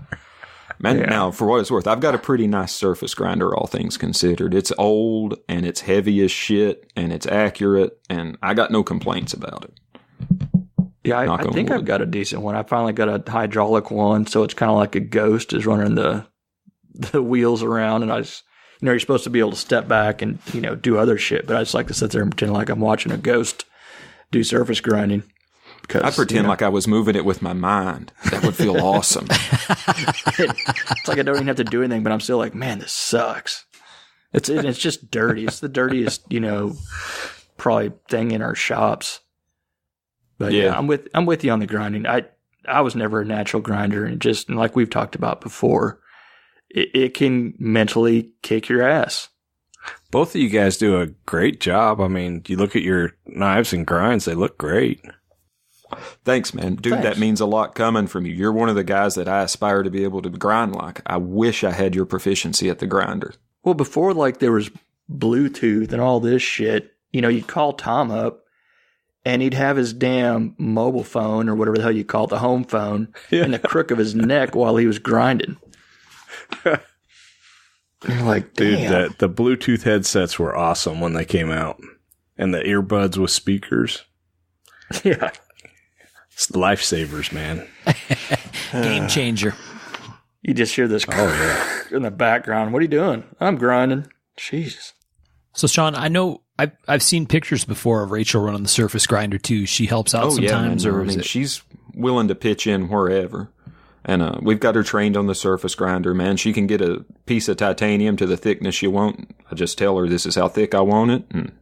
Man, now, for what it's worth, I've got a pretty nice surface grinder, all things considered. It's old, and it's heavy as shit, and it's accurate, and I got no complaints about it. Yeah, I think I've got a decent one. I finally got a hydraulic one, so it's kind of like a ghost is running the wheels around, and I just, you're supposed to be able to step back and, do other shit, but I just like to sit there and pretend like I'm watching a ghost do surface grinding. I pretend like I was moving it with my mind. That would feel awesome. It's like I don't even have to do anything, but I'm still like, man, this sucks. It's just dirty. It's the dirtiest, probably thing in our shops. But yeah, I'm with you on the grinding. I was never a natural grinder, and just like we've talked about before, it can mentally kick your ass. Both of you guys do a great job. I mean, you look at your knives and grinds, they look great. Thanks, man. Dude, That means a lot coming from you. You're one of the guys that I aspire to be able to grind like. I wish I had your proficiency at the grinder. Well, before there was Bluetooth and all this shit, you'd call Tom up and he'd have his damn mobile phone or whatever the hell you call it, the home phone, in the crook of his neck while he was grinding. You're like, damn. Dude, the Bluetooth headsets were awesome when they came out. And the earbuds with speakers. Yeah. It's lifesavers, man. Game changer. You just hear this in the background. What are you doing? I'm grinding. Jesus. So, Sean, I know I've seen pictures before of Rachel running the surface grinder, too. She helps out sometimes. Yeah, man. Or I mean, she's willing to pitch in wherever. And we've got her trained on the surface grinder, man. She can get a piece of titanium to the thickness you want. I just tell her this is how thick I want it. And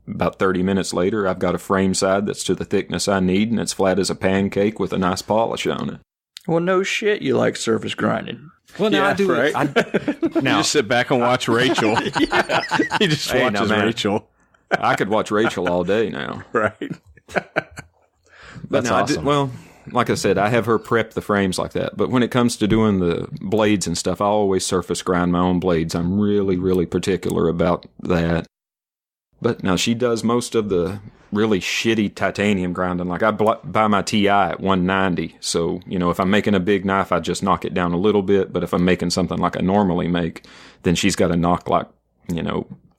about 30 minutes later, I've got a frame side that's to the thickness I need, and it's flat as a pancake with a nice polish on it. Well, no shit you like surface grinding. Well, now I do right? it. Now, you just sit back and watch Rachel. He just watches Rachel. I could watch Rachel all day now. Right. That's awesome. Like I said, I have her prep the frames like that. But when it comes to doing the blades and stuff, I always surface grind my own blades. I'm really, really particular about that. But now she does most of the really shitty titanium grinding. Like I buy my TI at 190. So, if I'm making a big knife, I just knock it down a little bit. But if I'm making something like I normally make, then she's got to knock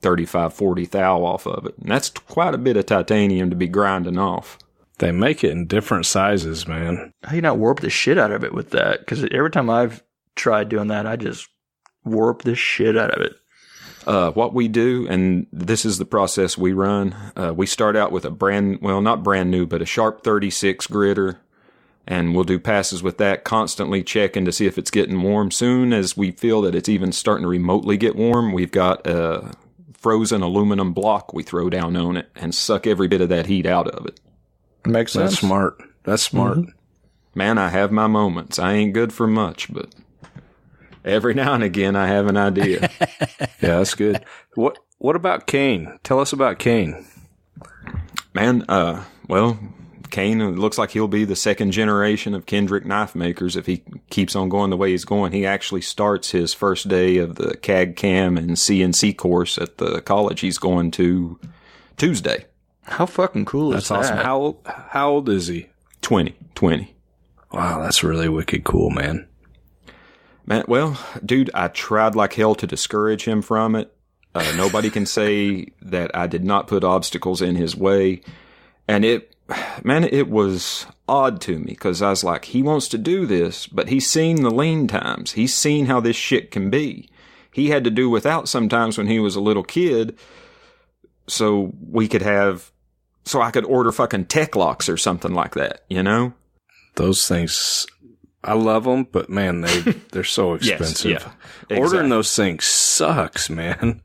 35, 40 thou off of it. And that's quite a bit of titanium to be grinding off. They make it in different sizes, man. How you not warp the shit out of it with that? Because every time I've tried doing that, I just warp the shit out of it. What we do, and this is the process we run, we start out with not brand new, but a sharp 36 gritter, and we'll do passes with that, constantly checking to see if it's getting warm. Soon as we feel that it's even starting to remotely get warm, we've got a frozen aluminum block we throw down on it and suck every bit of that heat out of it. Makes sense. That's smart. Mm-hmm. Man, I have my moments. I ain't good for much, but every now and again I have an idea. Yeah, that's good. What about Kane? Tell us about Kane. Man, Kane, it looks like he'll be the second generation of Kendrick knife makers if he keeps on going the way he's going. He actually starts his first day of the CAD CAM and CNC course at the college he's going to Tuesday. How fucking cool is that? That's awesome. How old is he? 20. Wow, that's really wicked cool, man. Man, well, dude, I tried like hell to discourage him from it. Nobody can say that I did not put obstacles in his way. And it was odd to me because I was like, he wants to do this, but he's seen the lean times. He's seen how this shit can be. He had to do without sometimes when he was a little kid so I could order fucking tech locks or something like that, Those things, I love them, but man, they're so expensive. Yes, yeah, exactly. Ordering those things sucks, man.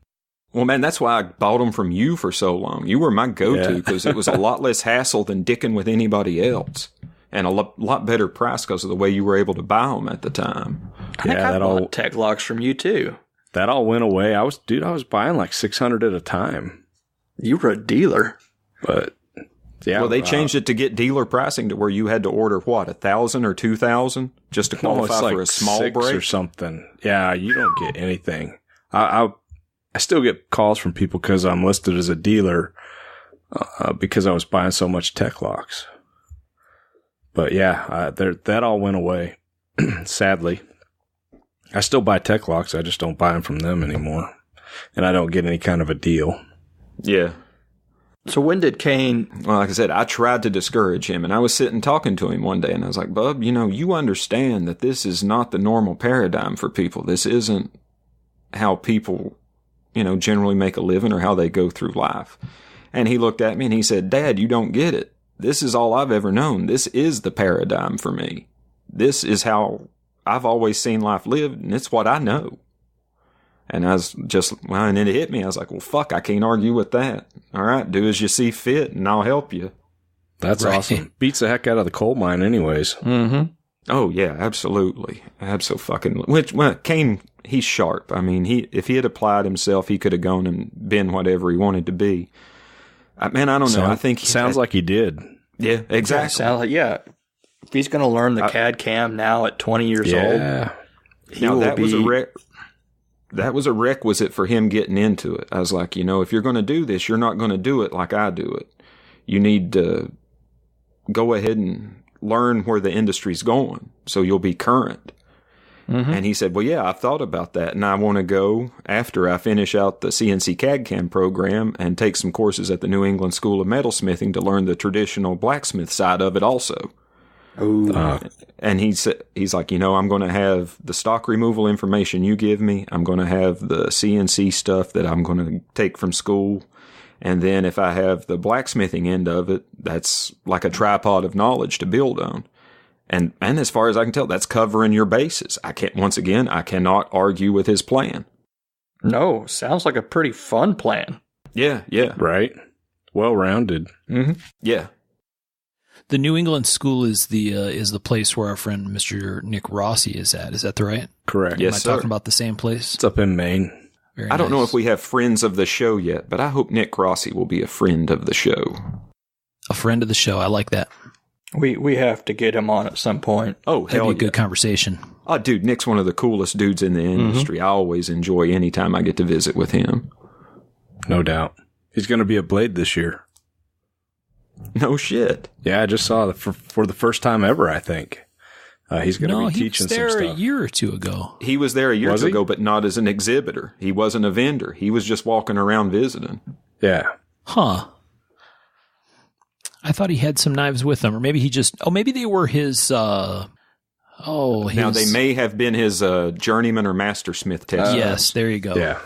Well, man, that's why I bought them from you for so long. You were my go-to because it was a lot less hassle than dicking with anybody else. And a lot better price because of the way you were able to buy them at the time. I think I bought tech locks from you too. That all went away. I was buying like 600 at a time. You were a dealer. But yeah. Well, they changed it to get dealer pricing to where you had to order 1,000 or 2,000 just to qualify for a small break or something. Yeah, you don't get anything. I still get calls from people because I'm listed as a dealer because I was buying so much tech locks. But yeah, that all went away. Sadly, I still buy tech locks. I just don't buy them from them anymore, and I don't get any kind of a deal. Yeah. So when did Kane... Well, like I said, I tried to discourage him, and I was sitting talking to him one day, and I was like, Bub, you understand that this is not the normal paradigm for people. This isn't how people, generally make a living or how they go through life. And he looked at me and he said, Dad, you don't get it. This is all I've ever known. This is the paradigm for me. This is how I've always seen life lived, and it's what I know. And I was and then it hit me. I was like, well, fuck, I can't argue with that. All right, do as you see fit, and I'll help you. That's awesome. Beats the heck out of the coal mine anyways. Mm-hmm. Oh, yeah, absolutely. Kane, he's sharp. I mean, if he had applied himself, he could have gone and been whatever he wanted to be. Man, I don't know. I think sounds like he did. Yeah, exactly. If he's going to learn the CAD CAM now at 20 years old, that was a requisite for him getting into it. I was like, if you're going to do this, you're not going to do it like I do it. you need to go ahead and learn where the industry's going so you'll be current. Mm-hmm. And he said, well, yeah, I've thought about that, and I want to go after I finish out the CNC CAD-CAM program and take some courses at the New England School of Metalsmithing to learn the traditional blacksmith side of it also. And he's like, I'm going to have the stock removal information you give me. I'm going to have the CNC stuff that I'm going to take from school. And then if I have the blacksmithing end of it, that's like a tripod of knowledge to build on. And as far as I can tell, that's covering your bases. I cannot argue with his plan. No, sounds like a pretty fun plan. Yeah. Right. Well-rounded. Mm-hmm. Yeah. The New England School is the place where our friend Mr. Nick Rossi is at. Is that right? Correct. Yes, Am I sir. talking about the same place? It's up in Maine. Very I don't know nice. if we have friends of the show yet, but I hope Nick Rossi will be a friend of the show. A friend of the show. I like that. We have to get him on at some point. Oh, That'd hell be a good conversation. Oh, dude, Nick's one of the coolest dudes in the industry. I always enjoy any time I get to visit with him. No doubt. He's going to be at Blade this year. No shit. Yeah, I just saw for the first time ever, I think. He's going to be teaching some he was there stuff. a year or two ago. He was there a year Was he? ago, but not as an exhibitor. He wasn't a vendor. He was just walking around visiting. Yeah. Huh. I thought he had some knives with him, or maybe he just... Oh, maybe they were his... Now, they may have been his journeyman or mastersmith test. Yes, there you go. Yeah.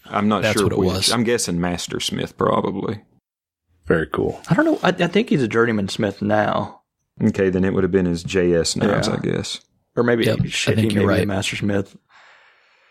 I'm not That's sure what it which. was. I'm guessing mastersmith, probably. Very cool. I don't know. I think he's a journeyman smith now. Okay, then it would have been his JS knives, Yeah. I guess. Or maybe, Yep, I shit, think he you're may be right. a master smith.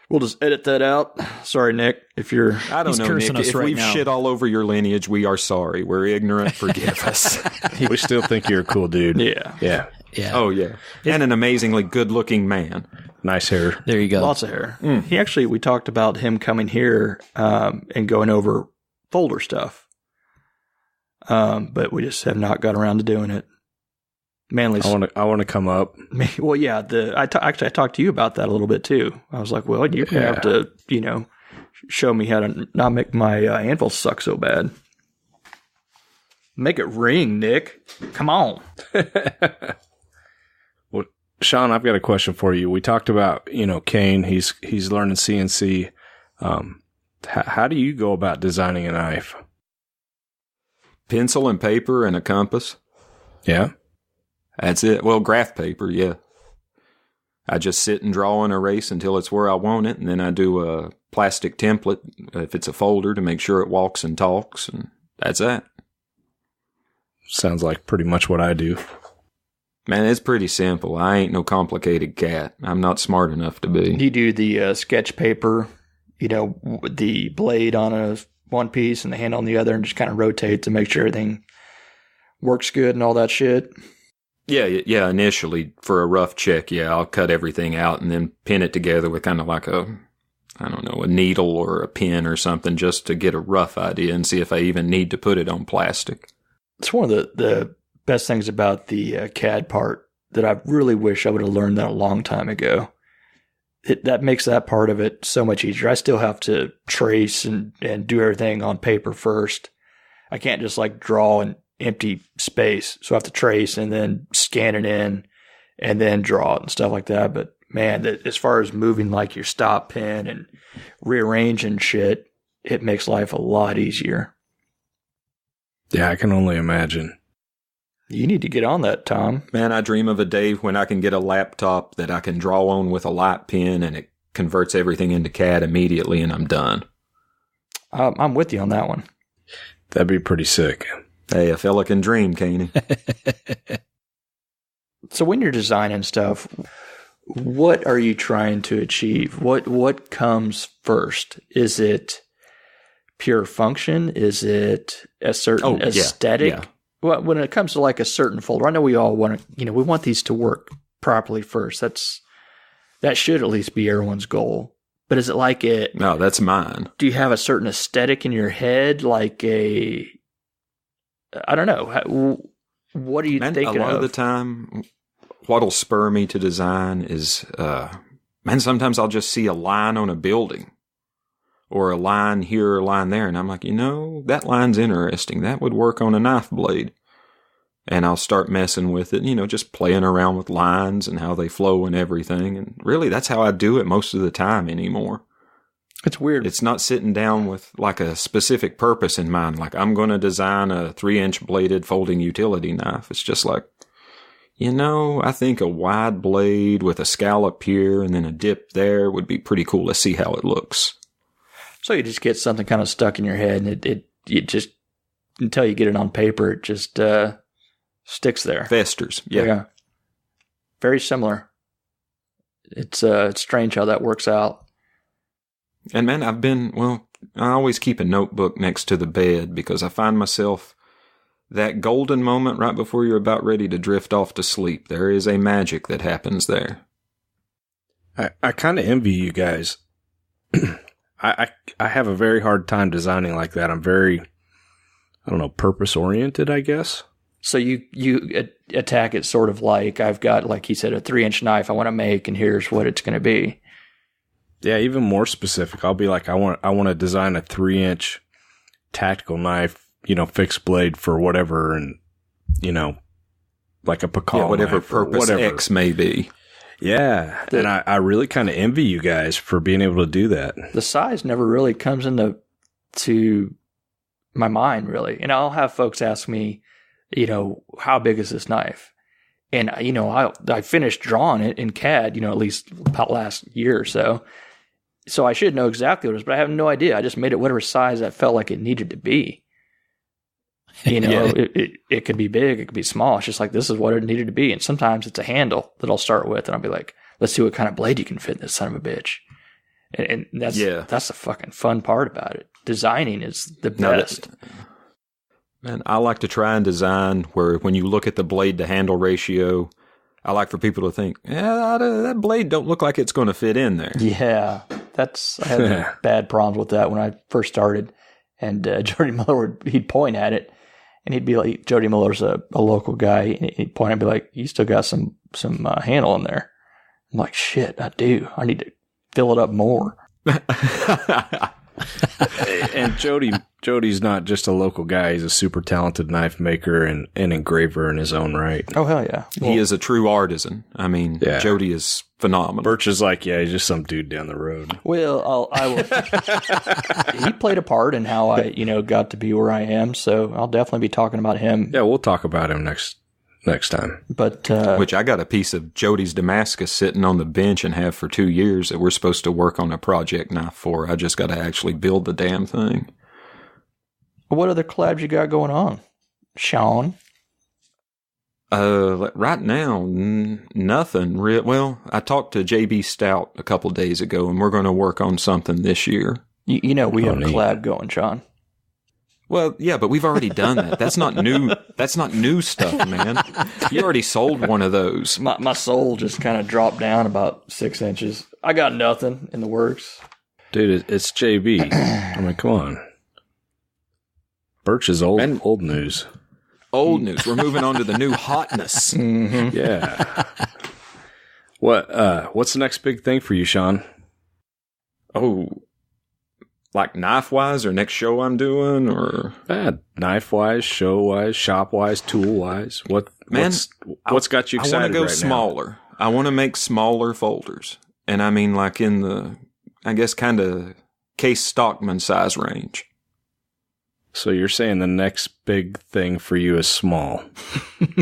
We'll just edit that out. Sorry, Nick, if you're... I don't He's know, cursing Nick. us If right we've now. shit all over your lineage, we are sorry. We're ignorant. Forgive us. We still think you're a cool dude. Yeah. Yeah. Yeah. Oh, yeah. And an amazingly good-looking man. Nice hair. There you go. Lots of hair. We talked about him coming here and going over folder stuff. But we just have not got around to doing it. Mainly, I want to come up. well, yeah. I talked to you about that a little bit too. I was like, well, you have to, show me how to not make my anvil suck so bad. Make it ring, Nick. Come on. Well, Sean, I've got a question for you. We talked about, Kane. He's learning CNC. How do you go about designing a knife? Pencil and paper and a compass. Yeah. That's it. Well, graph paper, yeah. I just sit and draw and erase until it's where I want it, and then I do a plastic template if it's a folder to make sure it walks and talks, and that's that. Sounds like pretty much what I do. Man, it's pretty simple. I ain't no complicated cat. I'm not smart enough to be. You do the sketch paper, the blade on one piece and the handle on the other, and just kind of rotate to make sure everything works good and all that shit. Yeah, initially for a rough check, I'll cut everything out and then pin it together with kind of like a needle or a pin or something just to get a rough idea and see if I even need to put it on plastic. It's one of the best things about the CAD part that I really wish I would have learned that a long time ago. That makes that part of it so much easier. I still have to trace and do everything on paper first. I can't just draw an empty space. So I have to trace and then scan it in and then draw it and stuff like that. But man, as far as moving your stop pin and rearranging shit, it makes life a lot easier. Yeah, I can only imagine. You need to get on that, Tom. Man, I dream of a day when I can get a laptop that I can draw on with a light pen and it converts everything into CAD immediately and I'm done. I'm with you on that one. That'd be pretty sick. Hey, a fella can dream, can't he? So when you're designing stuff, what are you trying to achieve? What comes first? Is it pure function? Is it a certain aesthetic? Yeah. Well, when it comes to a certain folder, I know we all want to, we want these to work properly first. That should at least be everyone's goal. But is it No, that's mine. do you have a certain aesthetic in your head? I don't know. What are you thinking of? A lot of the time, what'll spur me to design is, sometimes I'll just see a line on a building or a line here or a line there. And I'm like, that line's interesting. That would work on a knife blade. And I'll start messing with it, just playing around with lines and how they flow and everything. And really, that's how I do it most of the time anymore. It's weird. It's not sitting down with like a specific purpose in mind. Like, I'm going to design a 3-inch bladed folding utility knife. It's just like, I think a wide blade with a scallop here and then a dip there would be pretty cool to see how it looks. So you just get something kind of stuck in your head, and it just, until you get it on paper, it just sticks there. Festers, yeah. Very similar. It's strange how that works out. And man, I always keep a notebook next to the bed because I find myself that golden moment right before you're about ready to drift off to sleep. There is a magic that happens there. I kind of envy you guys. I have a very hard time designing like that. I'm very, purpose oriented, I guess. So you attack it sort of like, I've got, like he said, a 3-inch knife I want to make, and here's what it's going to be. Yeah, even more specific. I'll be like, I want to design a 3-inch tactical knife, fixed blade for whatever, and like a Pakal, whatever purpose X may be. Yeah, and I really kind of envy you guys for being able to do that. The size never really comes into my mind, really. And I'll have folks ask me, how big is this knife? And, I finished drawing it in CAD, at least about last year or so. So I should know exactly what it is, but I have no idea. I just made it whatever size I felt like it needed to be. It could be big, it could be small. It's just like, this is what it needed to be. And sometimes it's a handle that I'll start with, and I'll be like, let's see what kind of blade you can fit in this son of a bitch. And that's the fucking fun part about it. Designing is the best. Man, I like to try and design where when you look at the blade to handle ratio, I like for people to think, that blade don't look like it's going to fit in there. Yeah, I had bad problems with that when I first started. And Jody Miller he'd point at it, and he'd be like, Jody Miller's a local guy, and he'd point and be like, you still got some handle in there. I'm like, shit, I do. I need to fill it up more. And Jody's not just a local guy. He's a super talented knife maker and engraver in his own right. Oh, hell yeah. Well, he is a true artisan. I mean, Jody is phenomenal. Birch is like, he's just some dude down the road. Well, he played a part in how I, got to be where I am. So I'll definitely be talking about him. Yeah, we'll talk about him next time. But which I got a piece of Jody's Damascus sitting on the bench and have for 2 years that we're supposed to work on a project knife for. I just got to actually build the damn thing. What other collabs you got going on, Sean? Right now, nothing real. Well, I talked to JB Stout a couple days ago, and we're going to work on something this year. We have a collab going, Sean. Well, yeah, but we've already done that. That's not new. That's not new stuff, man. You already sold one of those. My soul just kind of dropped down about 6 inches. I got nothing in the works. Dude, it's JB. I mean, come on. Birch is old news. Old news. We're moving on to the new hotness. Mm-hmm. Yeah. What's the next big thing for you, Sean? Oh, like knife-wise or next show I'm doing, or knife-wise, show-wise, shop-wise, tool-wise. What's got you excited right now? I want to go smaller. I want to make smaller folders, and I mean like in the, I guess, kind of Case Stockman size range. So you're saying the next big thing for you is small?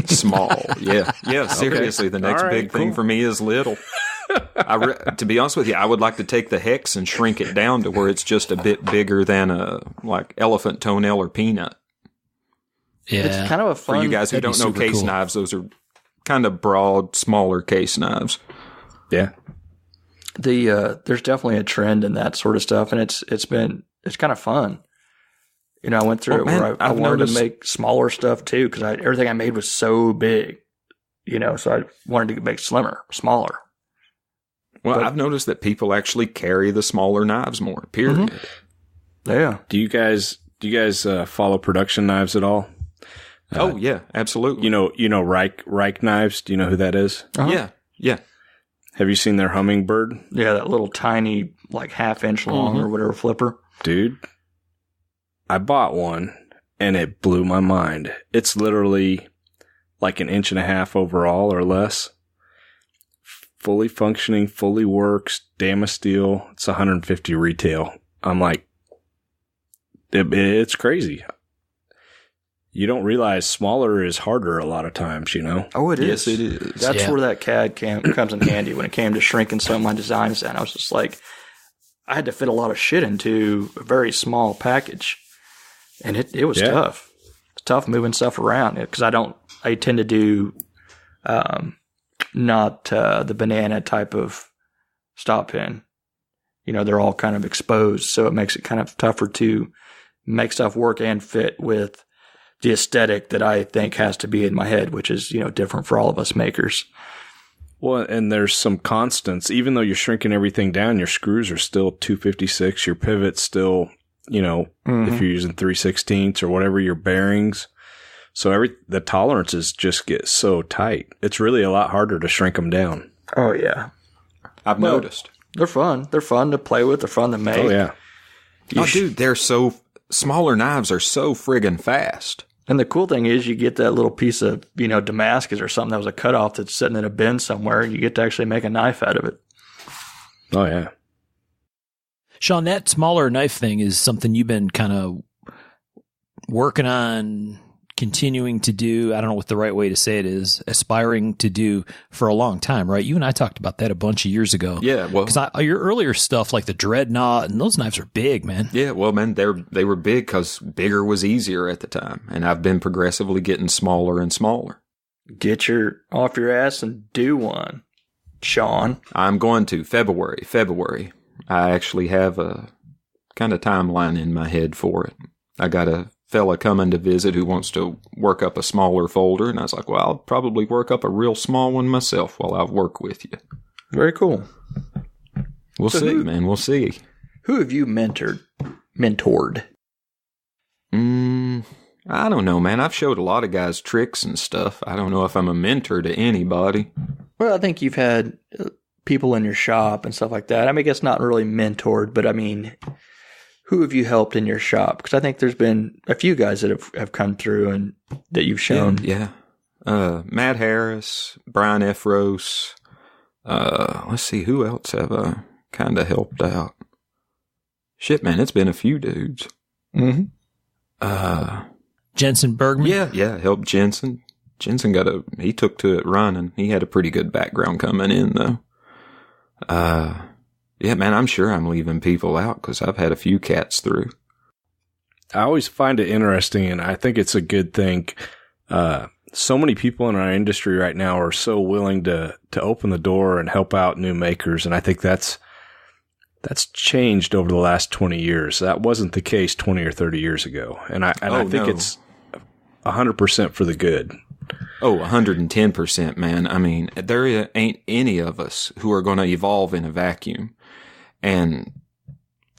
Small, yeah. Yeah, seriously, the next big thing for me is little. To be honest with you, I would like to take the hex and shrink it down to where it's just a bit bigger than a like elephant toenail or peanut. Yeah, it's kind of a fun. For you guys who don't know case knives, those are kind of broad, smaller case knives. Yeah, there's definitely a trend in that sort of stuff, and it's kind of fun. I went through where I wanted to make smaller stuff too, because everything I made was so big. So I wanted to make smaller. Well, I've noticed that people actually carry the smaller knives more. Period. Mm-hmm. Yeah. Do you guys follow Production Knives at all? Oh yeah, absolutely. Reich Knives. Do you know who that is? Uh-huh. Yeah. Have you seen their hummingbird? Yeah, that little tiny, like half-inch long or whatever flipper. Dude, I bought one, and it blew my mind. It's literally like 1.5 inches overall or less. Fully functioning, fully works, Dama steel. It's $150 retail. I'm like, it's crazy. You don't realize smaller is harder a lot of times, you know? Oh, it is. Yes, it is. That's where that CAD comes in handy. When it came to shrinking some of my designs down, I was just like, I had to fit a lot of shit into a very small package. And it was tough. It's tough moving stuff around because I tend to do not the banana type of stop pin. You know, they're all kind of exposed, so it makes it kind of tougher to make stuff work and fit with the aesthetic that I think has to be in my head, which is, you know, different for all of us makers. Well, and there's some constants. Even though you're shrinking everything down, your screws are still 256. Your pivot's still, you know, if you're using 3/16 or whatever, your bearings. So the tolerances just get so tight. It's really a lot harder to shrink them down. Oh, yeah. I've noticed. They're fun. They're fun to play with. They're fun to make. Oh, yeah. Dude, smaller knives are so friggin' fast. And the cool thing is you get that little piece of, you know, Damascus or something that was a cutoff that's sitting in a bin somewhere, and you get to actually make a knife out of it. Oh, yeah. Sean, that smaller knife thing is something you've been kind of working on, continuing to do. I don't know what the right way to say it is, aspiring to do for a long time, right? You and I talked about that a bunch of years ago. Yeah, well, because your earlier stuff like the Dreadnought and those knives are big, man. Yeah, well, man, they were big because bigger was easier at the time, and I've been progressively getting smaller and smaller. Get off your ass and do one, Sean. I'm going to February. I actually have a kind of timeline in my head for it. I got a fella coming to visit who wants to work up a smaller folder, and I was like, well, I'll probably work up a real small one myself while I work with you. Very cool. We'll see, man. We'll see. Who have you mentored? I don't know, man. I've showed a lot of guys tricks and stuff. I don't know if I'm a mentor to anybody. Well, I think you've had people in your shop and stuff like that. I mean, I guess not really mentored, but I mean, who have you helped in your shop? Because I think there's been a few guys that have come through and that you've shown. Yeah. Matt Harris, Brian F. Rose. Let's see, who else have I kind of helped out? Shit, man, it's been a few dudes. Jensen Bergman? Yeah, helped Jensen. Jensen he took to it running. He had a pretty good background coming in, though. Yeah, man, I'm sure I'm leaving people out because I've had a few cats through. I always find it interesting, and I think it's a good thing. So many people in our industry right now are so willing to open the door and help out new makers, and I think that's changed over the last 20 years. That wasn't the case 20 or 30 years ago, and I think it's 100% for the good. Oh, 110%, man. I mean, there ain't any of us who are going to evolve in a vacuum. And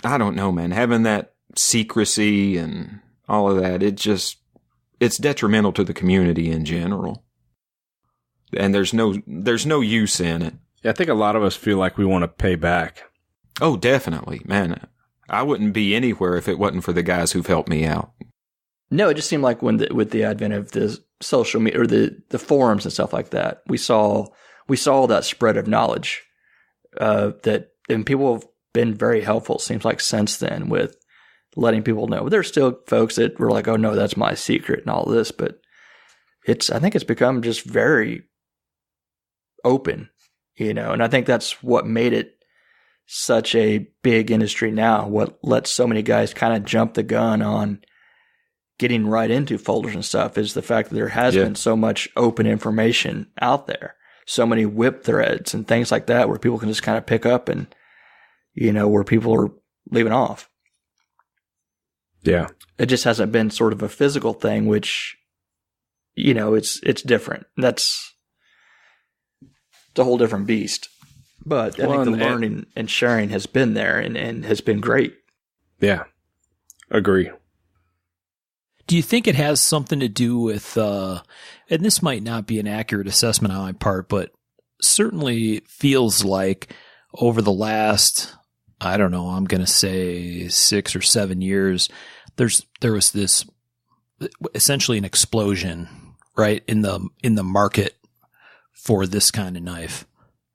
I don't know, man, having that secrecy and all of that, it's detrimental to the community in general. And there's no use in it. Yeah, I think a lot of us feel like we want to pay back. Oh, definitely, man. I wouldn't be anywhere if it wasn't for the guys who've helped me out. No, it just seemed like with the advent of the social media or the forums and stuff like that, we saw that spread of knowledge and people have been very helpful. It seems like since then with letting people know. There's still folks that were like, "Oh no, that's my secret" and all this, but I think it's become just very open, you know. And I think that's what made it such a big industry now. What lets so many guys kind of jump the gun on getting right into folders and stuff is the fact that there has been so much open information out there, so many whip threads and things like that where people can just kind of pick up and, you know, where people are leaving off. Yeah. It just hasn't been sort of a physical thing, which, you know, it's different. It's a whole different beast. But I think the learning and sharing has been there and has been great. Yeah. Agree. Do you think it has something to do with, and this might not be an accurate assessment on my part, but certainly feels like over the last, I don't know, I'm going to say 6 or 7 years, there was this essentially an explosion, right, in the market for this kind of knife,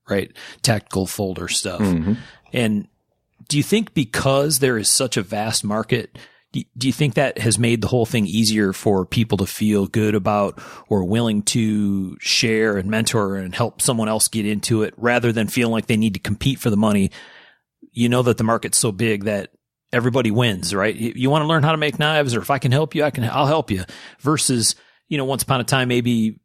right? Tactical folder stuff. Mm-hmm. And do you think because there is such a vast market, do you think that has made the whole thing easier for people to feel good about or willing to share and mentor and help someone else get into it rather than feeling like they need to compete for the money? You know that the market's so big that everybody wins, right? You want to learn how to make knives, or if I can help you, I'll help you. Versus, once upon a time, maybe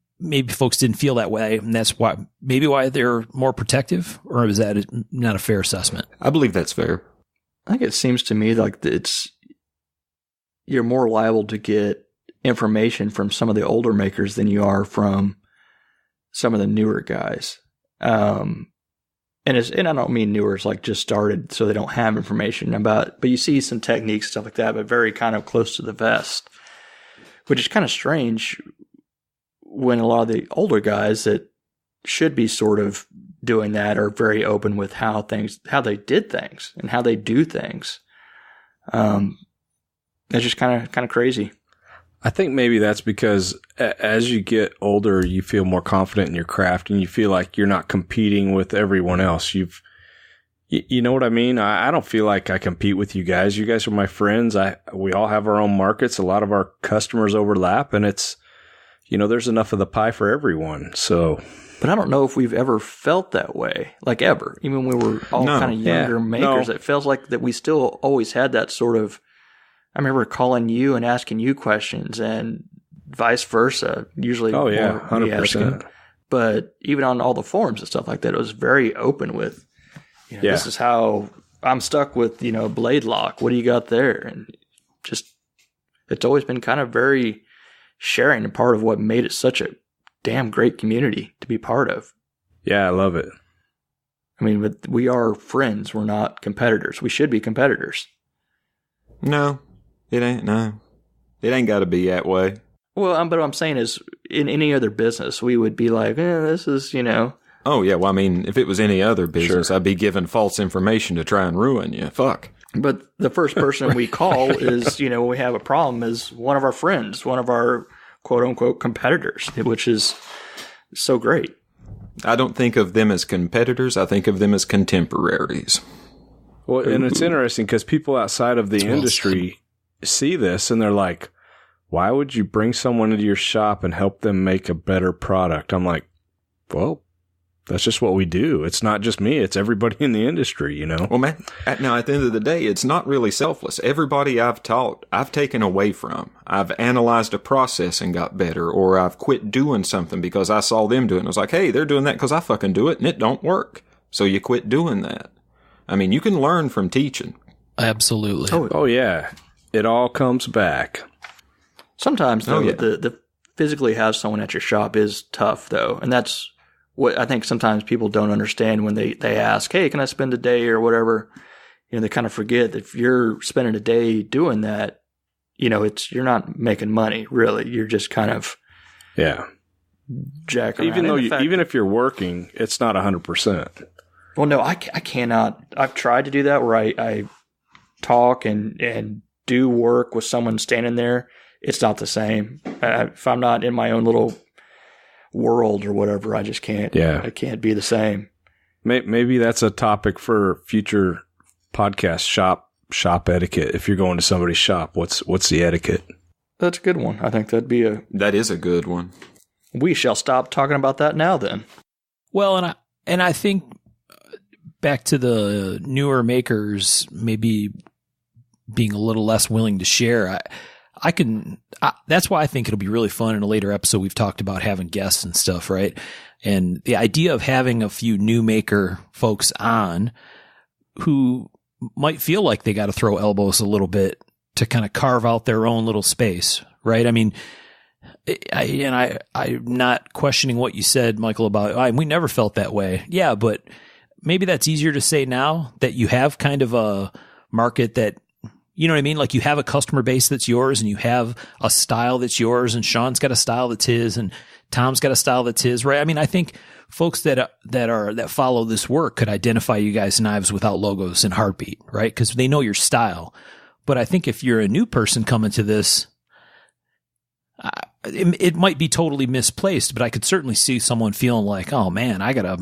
folks didn't feel that way, and that's why they're more protective, or is that not a fair assessment? I believe that's fair. I think it seems to me like you're more liable to get information from some of the older makers than you are from some of the newer guys. And I don't mean newer as like just started, so they don't have information about, but you see some techniques, stuff like that, but very kind of close to the vest, which is kind of strange when a lot of the older guys that should be sort of doing that are very open with how they did things and how they do things. It's just kind of crazy. I think maybe that's because as you get older, you feel more confident in your craft and you feel like you're not competing with everyone else. You know what I mean? I don't feel like I compete with you guys. You guys are my friends. We all have our own markets. A lot of our customers overlap, and it's, there's enough of the pie for everyone. So, but I don't know if we've ever felt that way, like ever. Even when we were all kind of younger makers, it feels like that we still always had that sort of. I remember calling you and asking you questions, and vice versa. Usually, 100%. But even on all the forums and stuff like that, it was very open with, this is how I'm stuck with, blade lock. What do you got there? And just, it's always been kind of very sharing, and part of what made it such a damn great community to be part of. Yeah, I love it. I mean, but we are friends. We're not competitors. We should be competitors. No. It ain't got to be that way. Well, but what I'm saying is, in any other business, we would be like, this is, Oh, yeah. Well, I mean, if it was any other business, I'd be giving false information to try and ruin you. Fuck. But the first person we call is, when we have a problem, is one of our friends, one of our quote-unquote competitors, which is so great. I don't think of them as competitors. I think of them as contemporaries. Well, and it's interesting because people outside of the industry see this and they're like, why would you bring someone into your shop and help them make a better product? I'm like, well, that's just what we do. It's not just me. It's everybody in the industry, Well, man, now at the end of the day, it's not really selfless. Everybody I've taught, I've taken away from. I've analyzed a process and got better, or I've quit doing something because I saw them do it. And I was like, hey, they're doing that because I fucking do it and it don't work. So you quit doing that. I mean, you can learn from teaching. Absolutely. Oh yeah. It all comes back. Sometimes, though, the physically have someone at your shop is tough, though. And that's what I think sometimes people don't understand when they ask, hey, can I spend a day or whatever? They kind of forget that if you're spending a day doing that, you're not making money, really. You're just kind of jacking around. Even if you're working, it's not 100%. Well, no, I cannot. I've tried to do that where I talk and do work with someone standing there. It's not the same. If I'm not in my own little world or whatever, I just can't. Yeah. I can't be the same. Maybe that's a topic for future podcast shop etiquette. If you're going to somebody's shop, what's the etiquette? That's a good one. I think that is a good one. We shall stop talking about that now then. Well, and I think back to the newer makers maybe being a little less willing to share. That's why I think it'll be really fun in a later episode. We've talked about having guests and stuff, right? And the idea of having a few new maker folks on who might feel like they got to throw elbows a little bit to kind of carve out their own little space, right? I mean, I'm not questioning what you said, Michael, about we never felt that way. Yeah, but maybe that's easier to say now that you have kind of a market that, you know what I mean? Like you have a customer base that's yours and you have a style that's yours and Sean's got a style that's his. And Tom's got a style that's his, right? I mean, I think folks that follow this work could identify you guys' knives without logos in heartbeat, right? Because they know your style. But I think if you're a new person coming to this, it might be totally misplaced. But I could certainly see someone feeling like, oh man, I gotta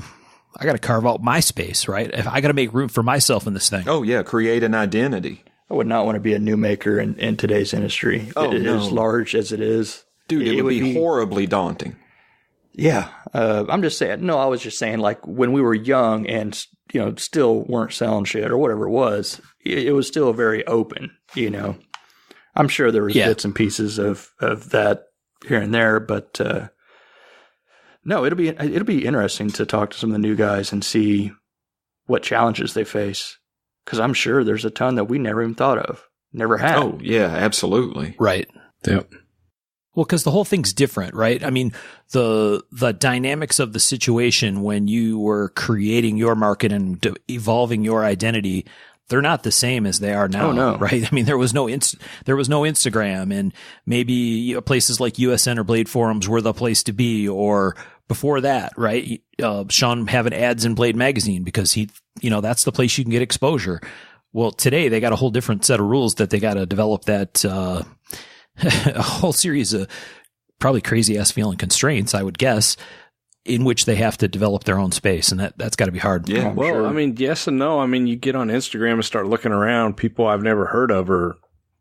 carve out my space, right? If I gotta make room for myself in this thing. Oh yeah, create an identity. I would not want to be a new maker in today's industry. Oh, no. As large as it is. Dude, it would be horribly daunting. Yeah. I'm just saying, no, I was just saying like when we were young and, still weren't selling shit or whatever it was still very open, I'm sure there was bits and pieces of that here and there, but, no, it'll be interesting to talk to some of the new guys and see what challenges they face. Because I'm sure there's a ton that we never even thought of, never had. Oh, yeah, absolutely. Right. Yep. Well, because the whole thing's different, right? I mean, the dynamics of the situation when you were creating your market and evolving your identity, they're not the same as they are now, right? I mean, there was no Instagram, and maybe places like USN or Blade Forums were the place to be, or before that, right? Sean having ads in Blade Magazine because that's the place you can get exposure. Well, today they got a whole different set of rules that they got to develop that, a whole series of probably crazy ass feeling constraints, I would guess, in which they have to develop their own space. And that's got to be hard. Yeah. Well, sure. I mean, yes and no. I mean, you get on Instagram and start looking around, people I've never heard of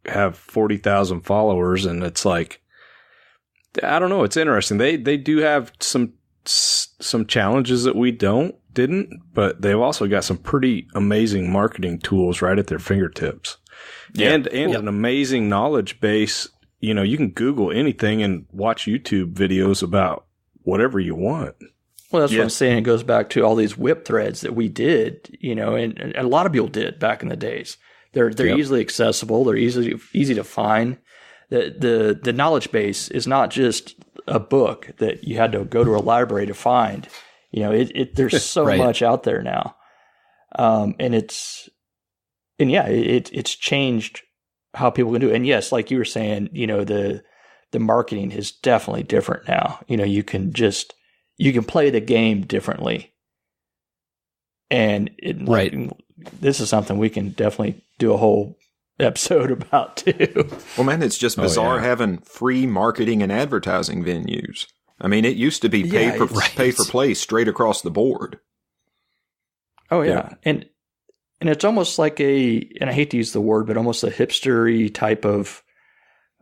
have 40,000 followers. And it's like, I don't know. It's interesting. They do have some challenges that we didn't, but they've also got some pretty amazing marketing tools right at their fingertips. Yeah. And an amazing knowledge base. You can Google anything and watch YouTube videos about whatever you want. Well, that's what I'm saying. It goes back to all these whip threads that we did, and a lot of people did back in the days. They're easily accessible. They're easy to find. The knowledge base is not just a book that you had to go to a library to find. There's so right. much out there now. It's changed how people can do it. And yes, like you were saying, the marketing is definitely different now. You can play the game differently. And this is something we can definitely do a whole episode about too. Well, man, it's just bizarre having free marketing and advertising venues. I mean, it used to be pay for play straight across the board. Oh yeah. And it's almost like and I hate to use the word, but almost a hipstery type of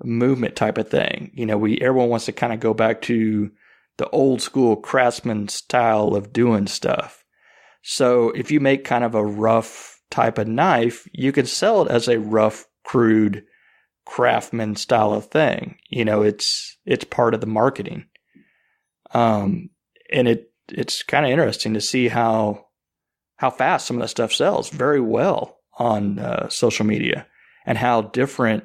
movement type of thing. Everyone wants to kind of go back to the old school craftsman style of doing stuff. So if you make kind of a rough type of knife, you can sell it as a rough, crude craftsman style of thing. It's part of the marketing. And it's kind of interesting to see how fast some of that stuff sells very well on social media, and how different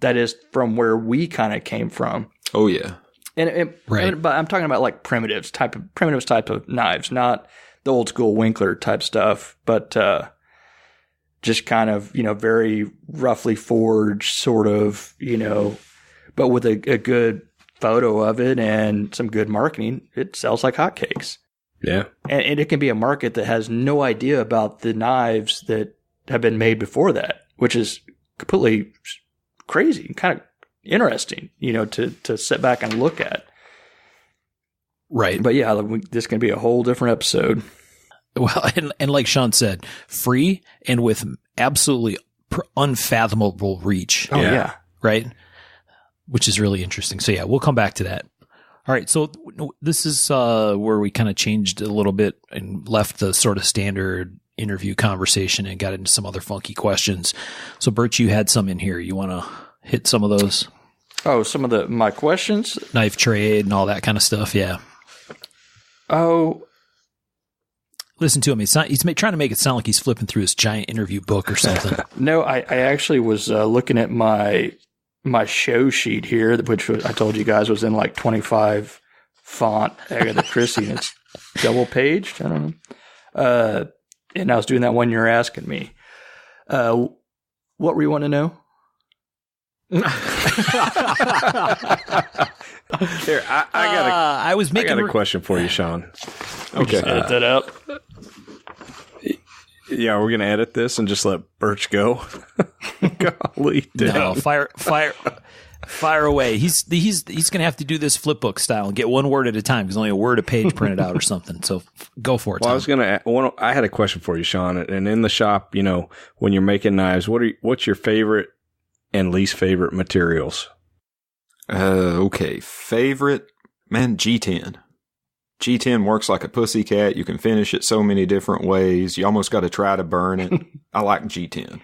that is from where we kind of came from. Oh yeah. But I'm talking about like primitives type of knives, not the old school Winkler type stuff, but just kind of, very roughly forged sort of, but with a good photo of it and some good marketing, it sells like hotcakes. Yeah. And it can be a market that has no idea about the knives that have been made before that, which is completely crazy and kind of interesting, to sit back and look at. Right. But yeah, this can be a whole different episode. Well, and like Sean said, free and with absolutely unfathomable reach. Oh, yeah. Right. Which is really interesting. So yeah, we'll come back to that. All right, so this is where we kind of changed a little bit and left the sort of standard interview conversation and got into some other funky questions. So, Bert, you had some in here. You want to hit some of those? Oh, some of my questions? Knife trade and all that kind of stuff, yeah. Oh. Listen to him. He's trying to make it sound like he's flipping through his giant interview book or something. No, I actually was looking at my show sheet here, which I told you guys was in like 25 font Agatha Christie, and it's double paged. I don't know. And I was doing that when you're asking me. What were you want to know? Here, I was making a question for you, Sean. Okay. Edit that out. Yeah, we're gonna edit this and just let Birch go. Golly, no, fire away. He's gonna have to do this flipbook style and get one word at a time because only a word a page printed out or something. So go for it. Well, Tom. I had a question for you, Sean. And in the shop, when you're making knives, what's your favorite and least favorite materials? Okay, favorite, man, G10. G10 works like a pussycat. You can finish it so many different ways. You almost got to try to burn it. I like G10.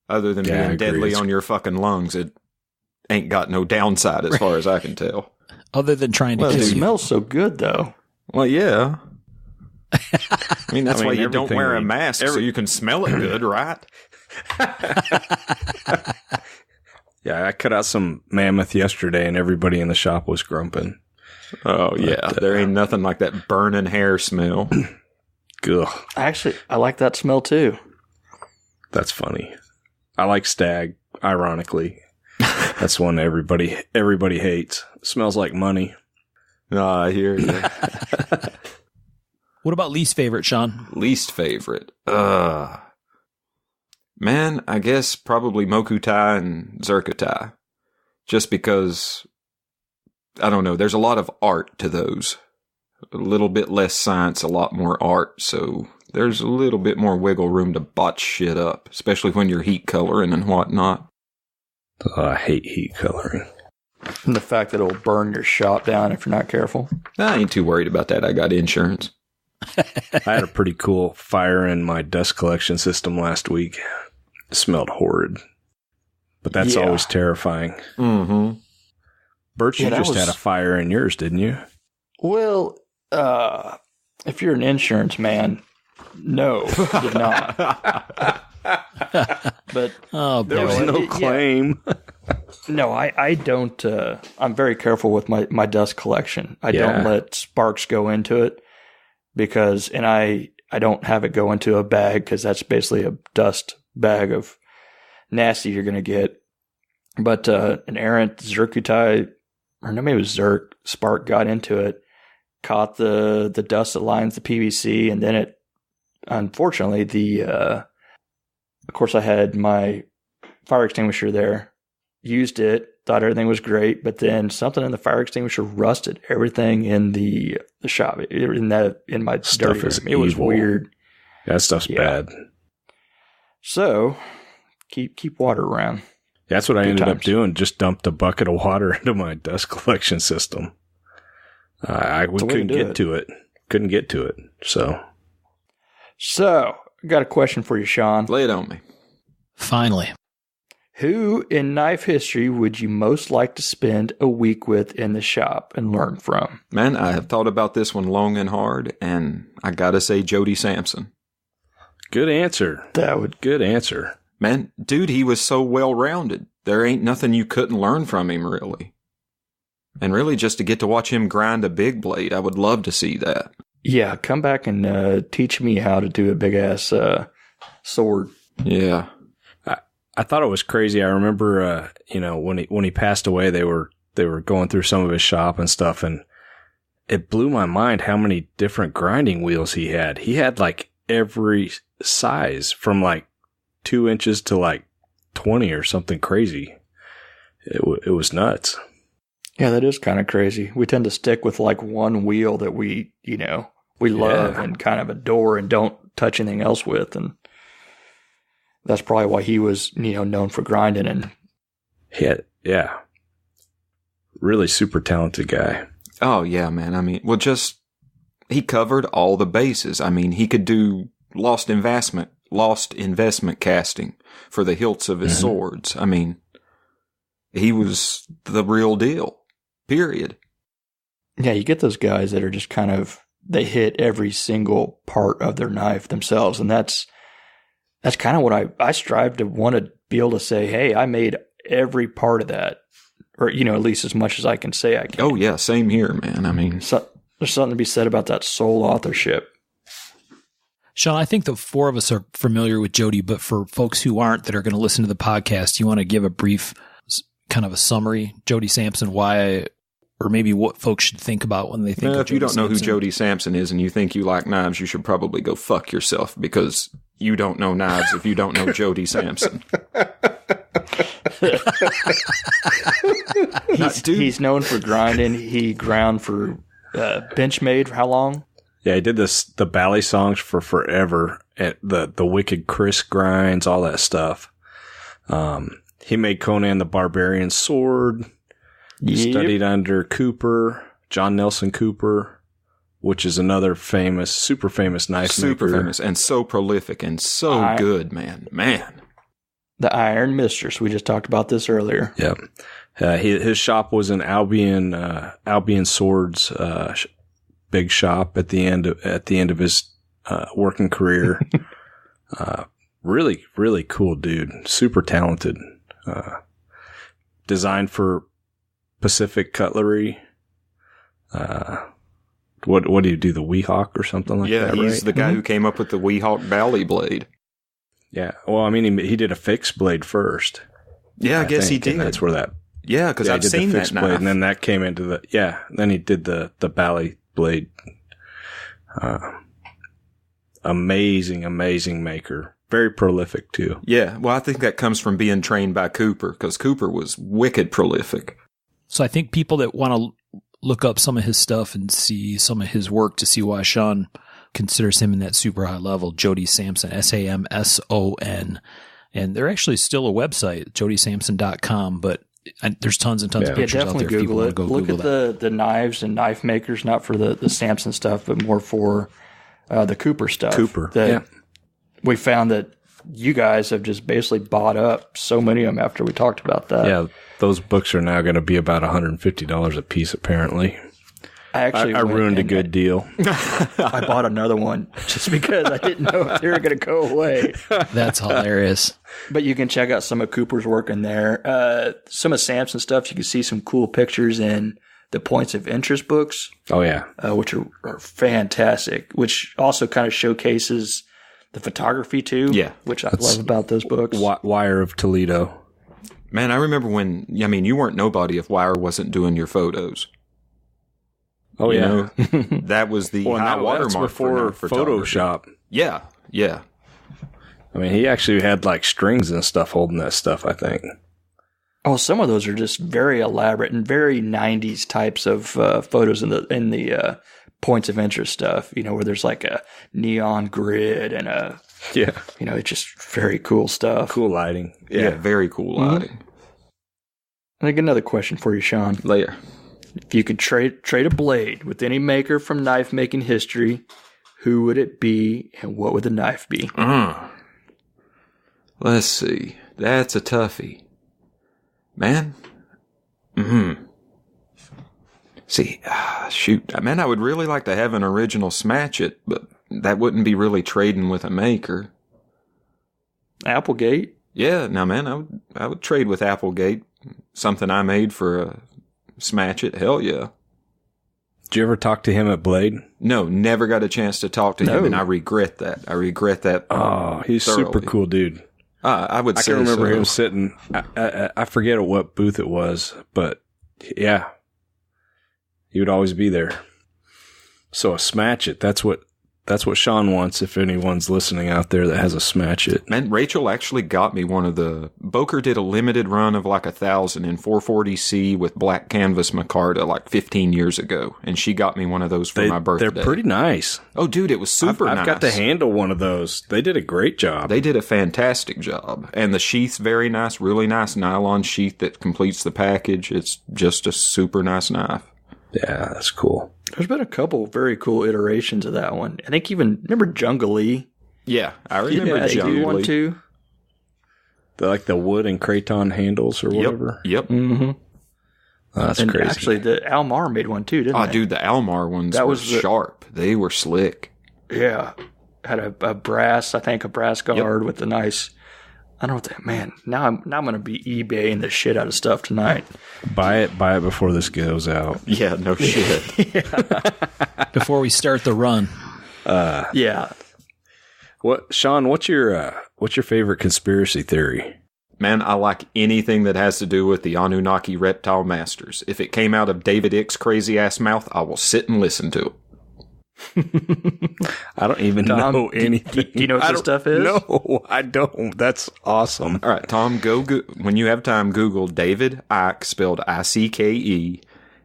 Other than being deadly on your fucking lungs, it ain't got no downside as far as I can tell. Other than trying to kill you. you. It smells so good, though. Well, yeah. I mean, that's why you don't wear a mask, so you can smell it good, right? Yeah, I cut out some mammoth yesterday, and everybody in the shop was grumping. Oh, yeah. There ain't nothing like that burning hair smell. Ugh. I like that smell, too. That's funny. I like stag, ironically. That's one everybody hates. It smells like money. I hear you. What about least favorite, Sean? Least favorite? Man, I guess probably Mokutai and Zirkutai. Just because, I don't know, there's a lot of art to those. A little bit less science, a lot more art, so there's a little bit more wiggle room to botch shit up, especially when you're heat coloring and whatnot. I hate heat coloring. And the fact that it'll burn your shop down if you're not careful. I ain't too worried about that. I got insurance. I had a pretty cool fire in my dust collection system last week. It smelled horrid. But that's always terrifying. Mm-hmm. Bert, you just had a fire in yours, didn't you? Well, if you're an insurance man, no, I did not. But there was no claim. No, I don't. I'm very careful with my dust collection. I don't let sparks go into it because, and I don't have it go into a bag because that's basically a dust bag of nasty you're going to get. But an errant Zirkutai, or no, maybe it was Zirk, spark got into it, caught the dust that lines the PVC, and then it, unfortunately, of course I had my fire extinguisher there, used it, thought everything was great, but then something in the fire extinguisher rusted everything in the shop, in my stuff dirty room. It was weird. That stuff's bad. So keep water around. That's what I ended up doing. Just dumped a bucket of water into my dust collection system. We couldn't get to it. Couldn't get to it. So, I got a question for you, Sean. Lay it on me. Finally. Who in knife history would you most like to spend a week with in the shop and learn from? Man, I have thought about this one long and hard, and I gotta say Jody Sampson. Good answer. Good answer. Man, dude, he was so well-rounded. There ain't nothing you couldn't learn from him, really. And really, just to get to watch him grind a big blade, I would love to see that. Yeah, come back and teach me how to do a big-ass sword. Yeah. I thought it was crazy. I remember, when he passed away, they were going through some of his shop and stuff, and it blew my mind how many different grinding wheels he had. He had like every size from like 2 inches to like 20 or something crazy. It was nuts. Yeah, that is kind of crazy. We tend to stick with like one wheel that we love and kind of adore and don't touch anything else with. And that's probably why he was, known for grinding. And yeah. Really super talented guy. Oh, yeah, man. I mean, he covered all the bases. I mean, he could do lost investment casting for the hilts of his swords. I mean, he was the real deal, period. Yeah, you get those guys that are just kind of, they hit every single part of their knife themselves. And that's kind of what I strive to want to be able to say, hey, I made every part of that. Or, at least as much as I can say I can. Oh, yeah, same here, man. I mean, there's something to be said about that sole authorship. Sean, I think the four of us are familiar with Jody, but for folks who aren't that are going to listen to the podcast, you want to give a brief kind of a summary, Jody Sampson, why or maybe what folks should think about when they think of If you Jody don't know who Sampson? Jody Sampson is and you think you like knives, you should probably go fuck yourself because you don't know knives if you don't know Jody Sampson. He's known for grinding. He ground for Benchmade for how long? Yeah, he did the Bally songs for forever. At the Wicked Chris grinds, all that stuff. He made Conan the Barbarian sword. He studied under Cooper, John Nelson Cooper, which is another super famous knife Super maker. famous and so prolific and so good, man. Man. The Iron Mistress. We just talked about this earlier. Yep. His shop was in Albion Swords big shop at the end of his working career. Really, really cool dude. Super talented. Designed for Pacific Cutlery. What do you do? The Weehawk or something like that? Yeah, he's right? the guy who came up with the Weehawk Bally blade. Yeah. Well, I mean, he did a fixed blade first. Yeah, I guess he did. That's where that. Yeah, because I've seen that knife. Blade, and then that came into the. Yeah. Then he did the Bally blade. Amazing maker. Very prolific too. Yeah, well, I think that comes from being trained by Cooper because Cooper was wicked prolific. So I think people that want to look up some of his stuff and see some of his work to see why Sean considers him in that super high level, Jody Sampson, Samson. And there actually is still a website, jodysampson.com, but there's tons and tons of pictures out there. Definitely Google it. Go Look Google at the knives and knife makers, not for the Sampson stuff, but more for the Cooper stuff. We found that you guys have just basically bought up so many of them after we talked about that. Yeah, those books are now going to be about $150 a piece, apparently. I ruined a good deal. I bought another one just because I didn't know if they were going to go away. That's hilarious. But you can check out some of Cooper's work in there. Some of Sampson stuff, you can see some cool pictures in the Points of Interest books. Oh, yeah. Which are fantastic, which also kind of showcases the photography too. Yeah. Which I love about those books. Wire of Toledo. Man, I remember you weren't nobody if Wire wasn't doing your photos. Oh, yeah. That was the high watermark before Photoshop. Yeah. I mean, he actually had like strings and stuff holding that stuff, I think. Oh, some of those are just very elaborate and very 90s types of photos in the Points of Interest stuff, where there's like a neon grid and it's just very cool stuff. Cool lighting. Yeah, very cool lighting. I think another question for you, Sean. Later. If you could trade a blade with any maker from knife making history, who would it be and what would the knife be? Let's see. That's a toughie. Man. See, shoot. Man, I would really like to have an original Smash It, but that wouldn't be really trading with a maker. Applegate? Yeah, now, man, I would trade with Applegate. Something I made for a Smash It. Hell yeah. Did you ever talk to him at Blade? No, never got a chance to talk to him, and I regret that. Oh, he's thoroughly. Super cool dude. I would say I can remember so. him sitting. I forget at what booth it was, but yeah, he would always be there. So a Smash It. That's what Sean wants. If anyone's listening out there that has a Smash It, man, Rachel actually got me one of the. Boker did a limited run of like 1,000 in 440C with black canvas micarta like 15 years ago, and she got me one of those for my birthday. They're pretty nice. Oh, dude, it was super nice. I've got to handle one of those. They did a great job. They did a fantastic job, and the sheath's very nice, really nice nylon sheath that completes the package. It's just a super nice knife. Yeah, that's cool. There's been a couple very cool iterations of that one. I think remember Jungle Lee? Yeah, I remember Jungle one Lee. too. The wood and craton handles or whatever. Yep. Mm-hmm. Oh, that's and crazy. Actually, the Almar made one too, didn't they? Oh, dude, the Almar ones were sharp. They were slick. Yeah. Had a brass guard with a nice... I don't know what that... Man, now I'm going to be eBaying the shit out of stuff tonight. Buy it before this goes out. Yeah, no shit. Before we start the run. Yeah. Sean, what's your favorite conspiracy theory? Man, I like anything that has to do with the Anunnaki reptile masters. If it came out of David Icke's crazy ass mouth, I will sit and listen to it. I don't even know anything. Do you know what this stuff is? No, I don't. That's awesome. All right, Tom, when you have time, Google David Icke, spelled I-C-K-E,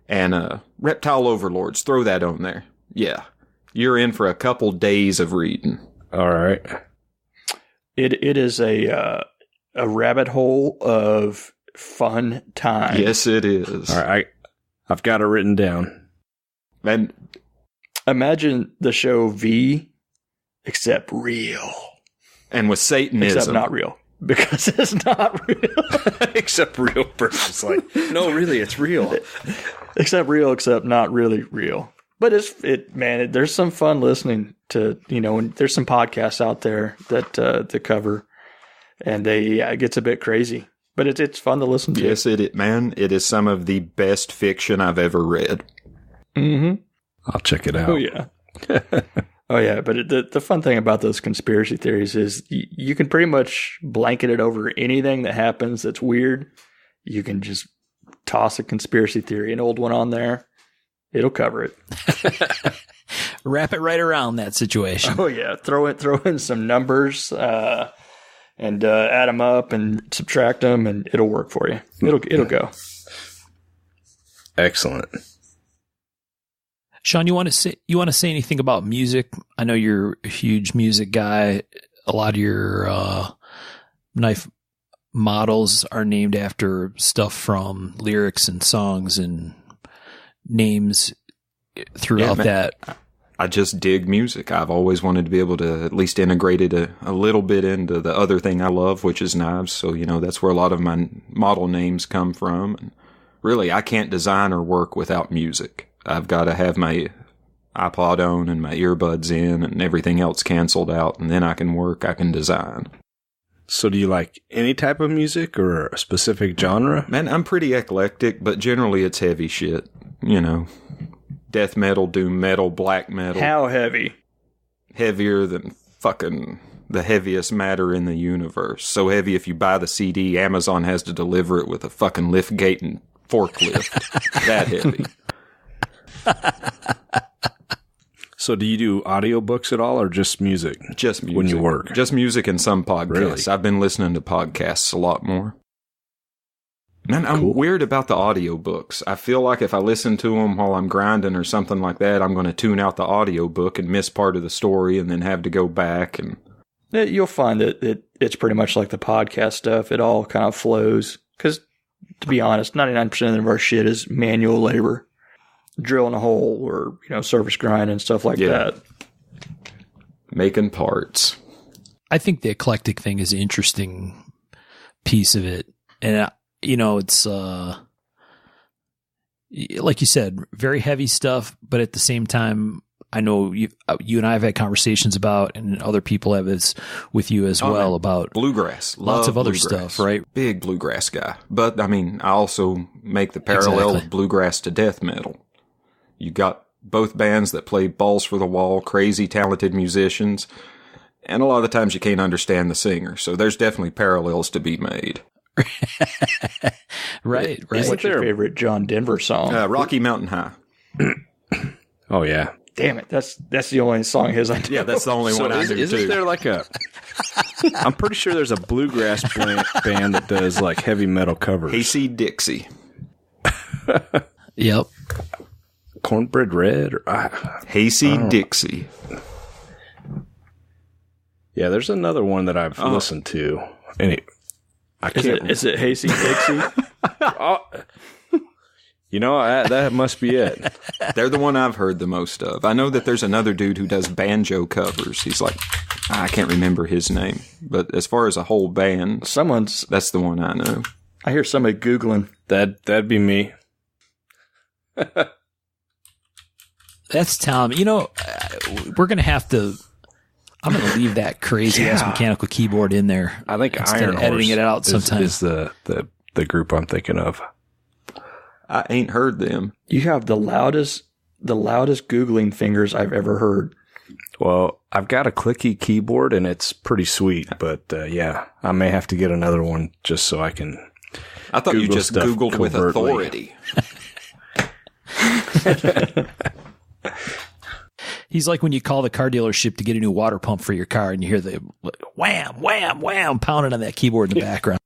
and reptile overlords. Throw that on there. Yeah, you're in for a couple days of reading. All right. It is a rabbit hole of fun time. Yes, it is. All right, I've got it written down. And imagine the show V, except real. And with Satanism. Except not real. Because it's not real. Except real person's like, no, really, it's real. Except real, except not really real. But there's some fun listening to, and there's some podcasts out there that cover, and it gets a bit crazy. But it's fun to listen to. Yes, it is some of the best fiction I've ever read. Mm-hmm. I'll check it out. Oh, yeah. Oh, yeah. But the fun thing about those conspiracy theories is you can pretty much blanket it over anything that happens that's weird. You can just toss a conspiracy theory, an old one on there. It'll cover it. Wrap it right around that situation. Oh, yeah. Throw in some numbers and add them up and subtract them, and it'll work for you. It'll go. Excellent. Sean, you want to say anything about music? I know you're a huge music guy. A lot of your knife models are named after stuff from lyrics and songs and names throughout that. I just dig music. I've always wanted to be able to at least integrate it a little bit into the other thing I love, which is knives. So, that's where a lot of my model names come from. And really, I can't design or work without music. I've got to have my iPod on and my earbuds in and everything else canceled out, and then I can work, I can design. So do you like any type of music or a specific genre? Man, I'm pretty eclectic, but generally it's heavy shit. Death metal, doom metal, black metal. How heavy? Heavier than fucking the heaviest matter in the universe. So heavy if you buy the CD, Amazon has to deliver it with a fucking lift gate and forklift. That heavy. So do you do audiobooks at all or just music? Just music. When you work? Just music and some podcasts. Really? I've been listening to podcasts a lot more. Man, I'm weird about the audiobooks. I feel like if I listen to them while I'm grinding or something like that, I'm going to tune out the audiobook and miss part of the story and then have to go back. And you'll find that it's pretty much like the podcast stuff. It all kind of flows. Because, to be honest, 99% of our shit is manual labor. Drilling a hole or, surface grind and stuff like that. Making parts. I think the eclectic thing is an interesting piece of it. And, it's, like you said, very heavy stuff, but at the same time, I know you and I have had conversations about, and other people have this with you as well, about bluegrass. Lots of other bluegrass. stuff, right? Big bluegrass guy. But, I also make the parallel of bluegrass to death metal. You got both bands that play balls for the wall, crazy talented musicians, and a lot of the times you can't understand the singer. So there's definitely parallels to be made. Right. What's your favorite John Denver song? Rocky Mountain High. Oh, yeah. Damn it. That's the only song of his I know. Yeah, that's the only one I do, isn't too. there like I'm pretty sure there's a bluegrass band that does like heavy metal covers. Hasty Dixie. Yep. Cornbread Red? Hasty Dixie. Yeah, there's another one that I've listened to. Is it Hasty Dixie? That must be it. They're the one I've heard the most of. I know that there's another dude who does banjo covers. He's like, I can't remember his name. But as far as a whole band, that's the one I know. I hear somebody Googling. That'd be me. That's Tom. We're going to have to... I'm going to leave that crazy-ass mechanical keyboard in there. I think instead Iron of editing Horse it out sometimes. is the group I'm thinking of. I ain't heard them. You have the loudest Googling fingers I've ever heard. Well, I've got a clicky keyboard and it's pretty sweet, but yeah, I may have to get another one just so I can. I thought you just Googled with authority. He's like when you call the car dealership to get a new water pump for your car and you hear the wham, wham, wham pounding on that keyboard in the background.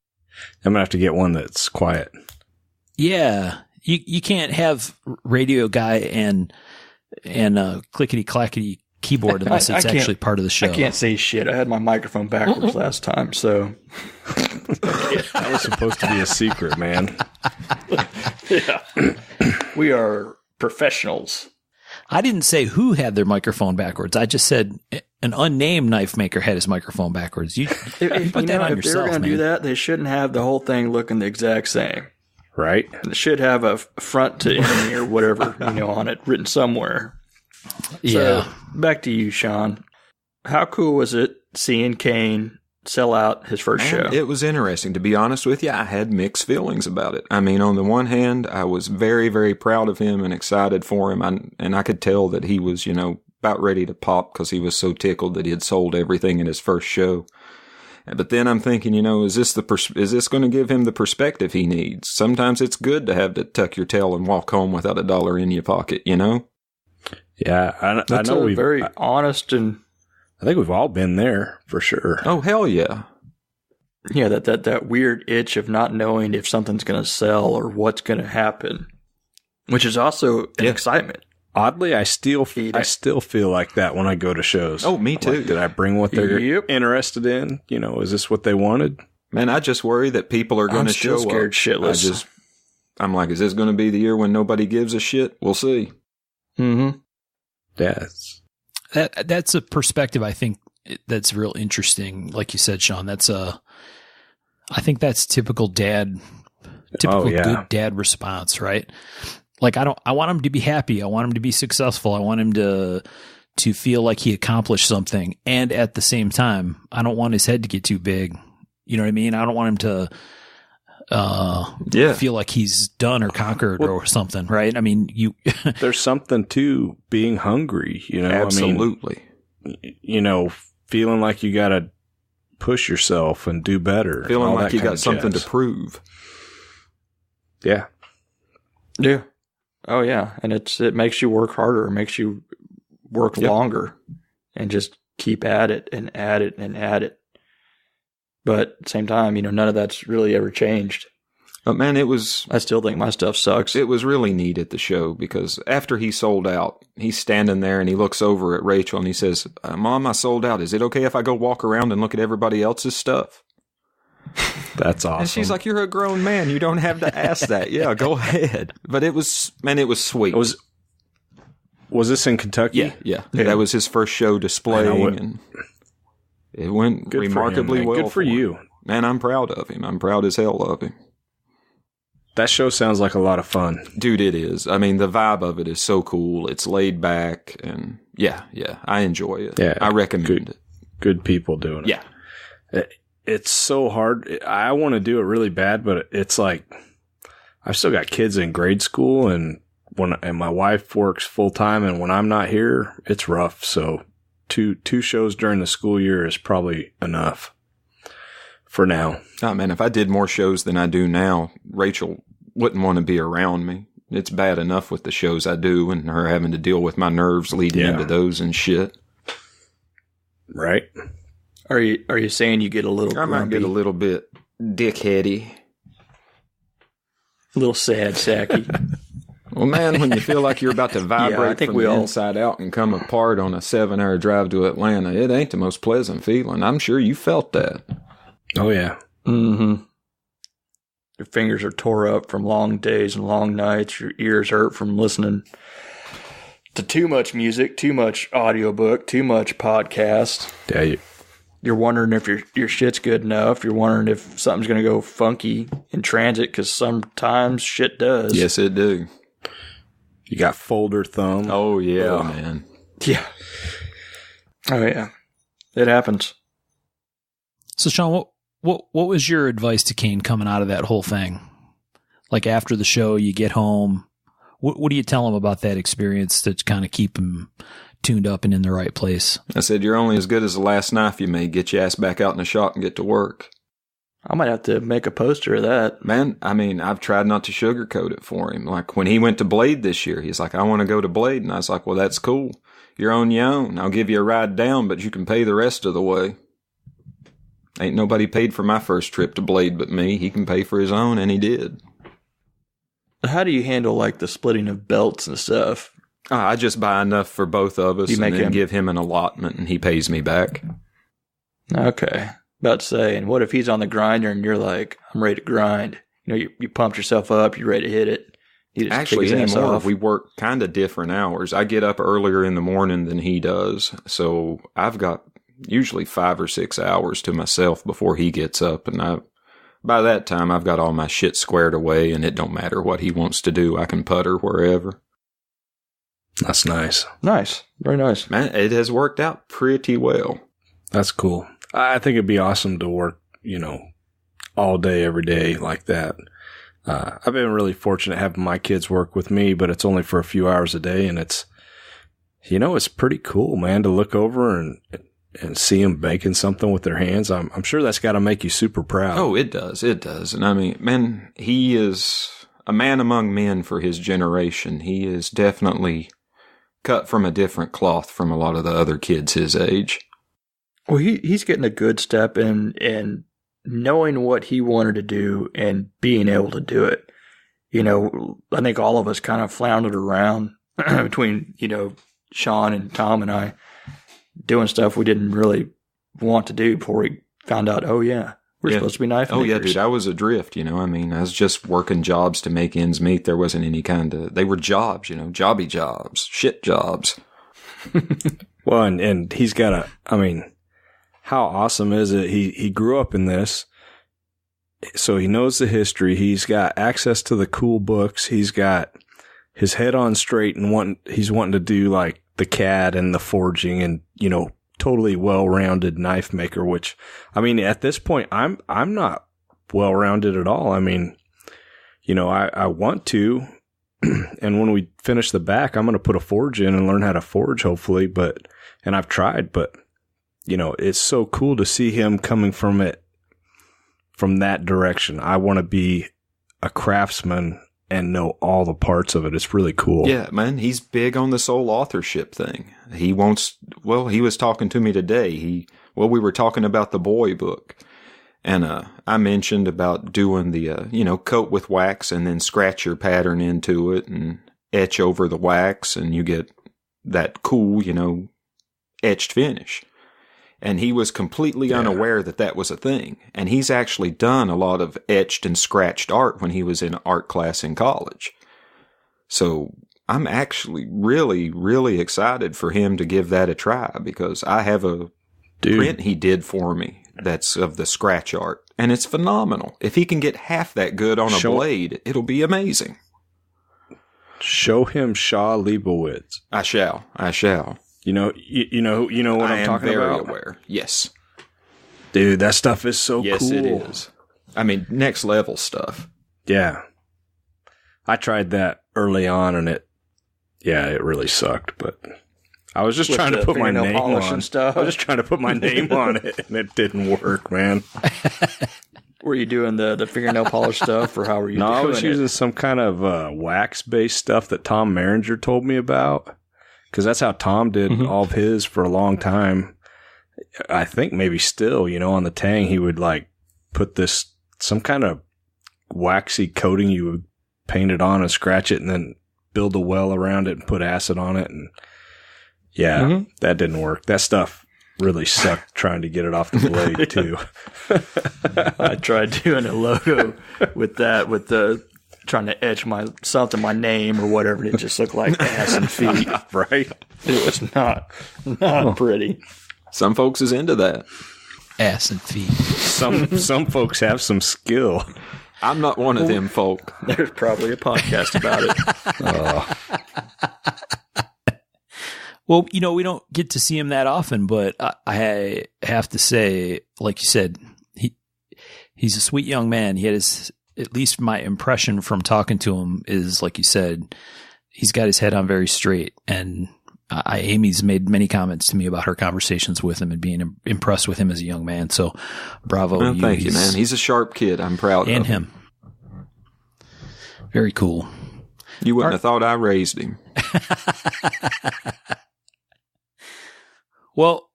I'm going to have to get one that's quiet. Yeah. You can't have radio guy and clickety clackety keyboard unless it's actually part of the show. I can't say shit. I had my microphone backwards last time, so That was supposed to be a secret, man. yeah. We are professionals. I didn't say who had their microphone backwards. I just said an unnamed knife maker had his microphone backwards. You put that on yourself, man. If they're going to do that, they shouldn't have the whole thing looking the exact same. Right? It should have a front to enemy or whatever, on it written somewhere. Yeah. So, back to you, Sean. How cool was it seeing Kane sell out his first show? It was interesting. To be honest with you, I had mixed feelings about it. I mean, on the one hand, I was very, very proud of him and excited for him. And I could tell that he was, about ready to pop because he was so tickled that he had sold everything in his first show. But then I'm thinking, is this going to give him the perspective he needs? Sometimes it's good to have to tuck your tail and walk home without $1 in your pocket, Yeah, I know we've very honest and I think we've all been there for sure. Oh, hell yeah. Yeah, that weird itch of not knowing if something's going to sell or what's going to happen, which is also an excitement. Oddly, I still feel like that when I go to shows. Oh, me too. Like, did I bring what they're interested in? Is this what they wanted? Man, I just worry that people are going to show scared shitless. I'm like, is this going to be the year when nobody gives a shit? We'll see. Mm-hmm. Yeah. That's a perspective I think that's real interesting. Like you said, Sean, I think that's typical good dad response, right? Like I want him to be happy. I want him to be successful. I want him to feel like he accomplished something. And at the same time, I don't want his head to get too big. You know what I mean? I don't want him to feel like he's done or conquered or something, right? I mean, there's something to being hungry, Absolutely. Feeling like you got to push yourself and do better. Feeling like you got something to prove. Yeah. Yeah. Oh, yeah. And it makes you work harder. It makes you work longer and just keep at it and at it and at it. But at the same time, none of that's really ever changed. But man, I still think my stuff sucks. It was really neat at the show because after he sold out, he's standing there and he looks over at Rachel and he says, Mom, I sold out. Is it okay if I go walk around and look at everybody else's stuff? That's awesome. And she's like, you're a grown man. You don't have to ask that. Yeah, go ahead. But it was sweet. Was this in Kentucky? Yeah. That was his first show displaying. And it went remarkably well. Good for you. Man, I'm proud of him. I'm proud as hell of him. That show sounds like a lot of fun. Dude, it is. I mean, the vibe of it is so cool. It's laid back and yeah, I enjoy it. Yeah, I recommend it. Good people doing it. Yeah. It's so hard. I want to do it really bad, but it's like I've still got kids in grade school and my wife works full time and when I'm not here, it's rough. So two shows during the school year is probably enough for now. Oh man, if I did more shows than I do now, Rachel wouldn't want to be around me. It's bad enough with the shows I do and her having to deal with my nerves leading into those and shit. Right. Are you saying you get a little I might get a little bit dickheady. A little sad sacky. Well, man, when you feel like you're about to vibrate from the inside out and come apart on a 7-hour drive to Atlanta, it ain't the most pleasant feeling. I'm sure you felt that. Oh, yeah. Mm-hmm. Your fingers are tore up from long days and long nights. Your ears hurt from listening to too much music, too much audiobook, too much podcast. Yeah, you're wondering if your shit's good enough. You're wondering if something's going to go funky in transit because sometimes shit does. Yes, it do. You got folder thumb. Oh, yeah, man. Yeah. Oh, yeah. It happens. So, Sean, what was your advice to Kane coming out of that whole thing? Like after the show, you get home. What do you tell him about that experience to kind of keep him tuned up and in the right place. I said, you're only as good as the last knife you made. Get your ass back out in the shop and get to work. I might have to make a poster of that. Man, I mean, I've tried not to sugarcoat it for him. Like when he went to Blade this year, he's like, I want to go to Blade. And I was like, well, that's cool. You're on your own. I'll give you a ride down, but you can pay the rest of the way. Ain't nobody paid for my first trip to Blade but me. He can pay for his own, and he did. How do you handle like the splitting of belts and stuff? I just buy enough for both of us and then give him an allotment, and he pays me back. Okay. About to say, and what if he's on the grinder and you're like, I'm ready to grind? You know, you pumped yourself up, you're ready to hit it. Actually, anymore, we work kind of different hours. I get up earlier in the morning than he does, so I've got usually 5 or 6 hours to myself before he gets up, and by that time, I've got all my shit squared away, and it don't matter what he wants to do. I can putter wherever. That's nice. Nice. Very nice. Man, it has worked out pretty well. That's cool. I think it'd be awesome to work, all day, every day like that. I've been really fortunate having my kids work with me, but it's only for a few hours a day, and it's pretty cool, man, to look over and see them baking something with their hands. I'm sure that's got to make you super proud. Oh, it does. It does. And I mean, man, he is a man among men for his generation. He is definitely cut from a different cloth from a lot of the other kids his age. Well, he's getting a good step in knowing what he wanted to do and being able to do it. I think all of us kind of floundered around between, Sean and Tom and I doing stuff we didn't really want to do before we found out, we're supposed to be knife makers. Oh, yeah, dude, I was adrift, I was just working jobs to make ends meet. There wasn't any they were jobs, jobby jobs, shit jobs. Well, and he's got how awesome is it? He grew up in this, so he knows the history. He's got access to the cool books. He's got his head on straight and he's wanting to do like the CAD and the forging and, totally well-rounded knife maker, which, at this point, I'm not well-rounded at all. I want to, and when we finish the back, I'm going to put a forge in and learn how to forge, hopefully, and I've tried, but, it's so cool to see him coming from that direction. I want to be a craftsman and know all the parts of it. It's really cool. Yeah, man, he's big on the sole authorship thing. He was talking to me today. We were talking about the boy book. And I mentioned about doing the, coat with wax and then scratch your pattern into it and etch over the wax and you get that cool, etched finish. And he was completely unaware that was a thing. And he's actually done a lot of etched and scratched art when he was in art class in college. So I'm actually really, really excited for him to give that a try because I have a print he did for me that's of the scratch art. And it's phenomenal. If he can get half that good on a blade, it'll be amazing. Show him Shaw Leibowitz. I shall. You know what I'm talking about? I am very aware. Yes. Dude, that stuff is so cool. Yes, it is. Next level stuff. Yeah. I tried that early on and it really sucked, but I was just trying to put my name on it. I was just trying to put my name on it and it didn't work, man. Were you doing the fingernail polish stuff or how were you doing it? No, I was using some kind of wax-based stuff that Tom Maringer told me about. Because that's how Tom did all of his for a long time. I think maybe still, on the tang, he would like put some kind of waxy coating you would paint it on and scratch it and then build a well around it and put acid on it. And that didn't work. That stuff really sucked trying to get it off the blade too. I tried doing a logo with trying to etch my name or whatever, and it just looked like ass and feet. Right? It was not pretty. Some folks is into that. Ass and feet. Some folks have some skill. I'm not one of them folk. There's probably a podcast about it. Well, we don't get to see him that often, but I have to say, like you said, he's a sweet young man. He had at least my impression from talking to him is, like you said, he's got his head on very straight. And Amy's made many comments to me about her conversations with him and being impressed with him as a young man. So bravo. Well, thank you, man. He's a sharp kid. I'm proud of him. Very cool. You wouldn't have thought I raised him. Well,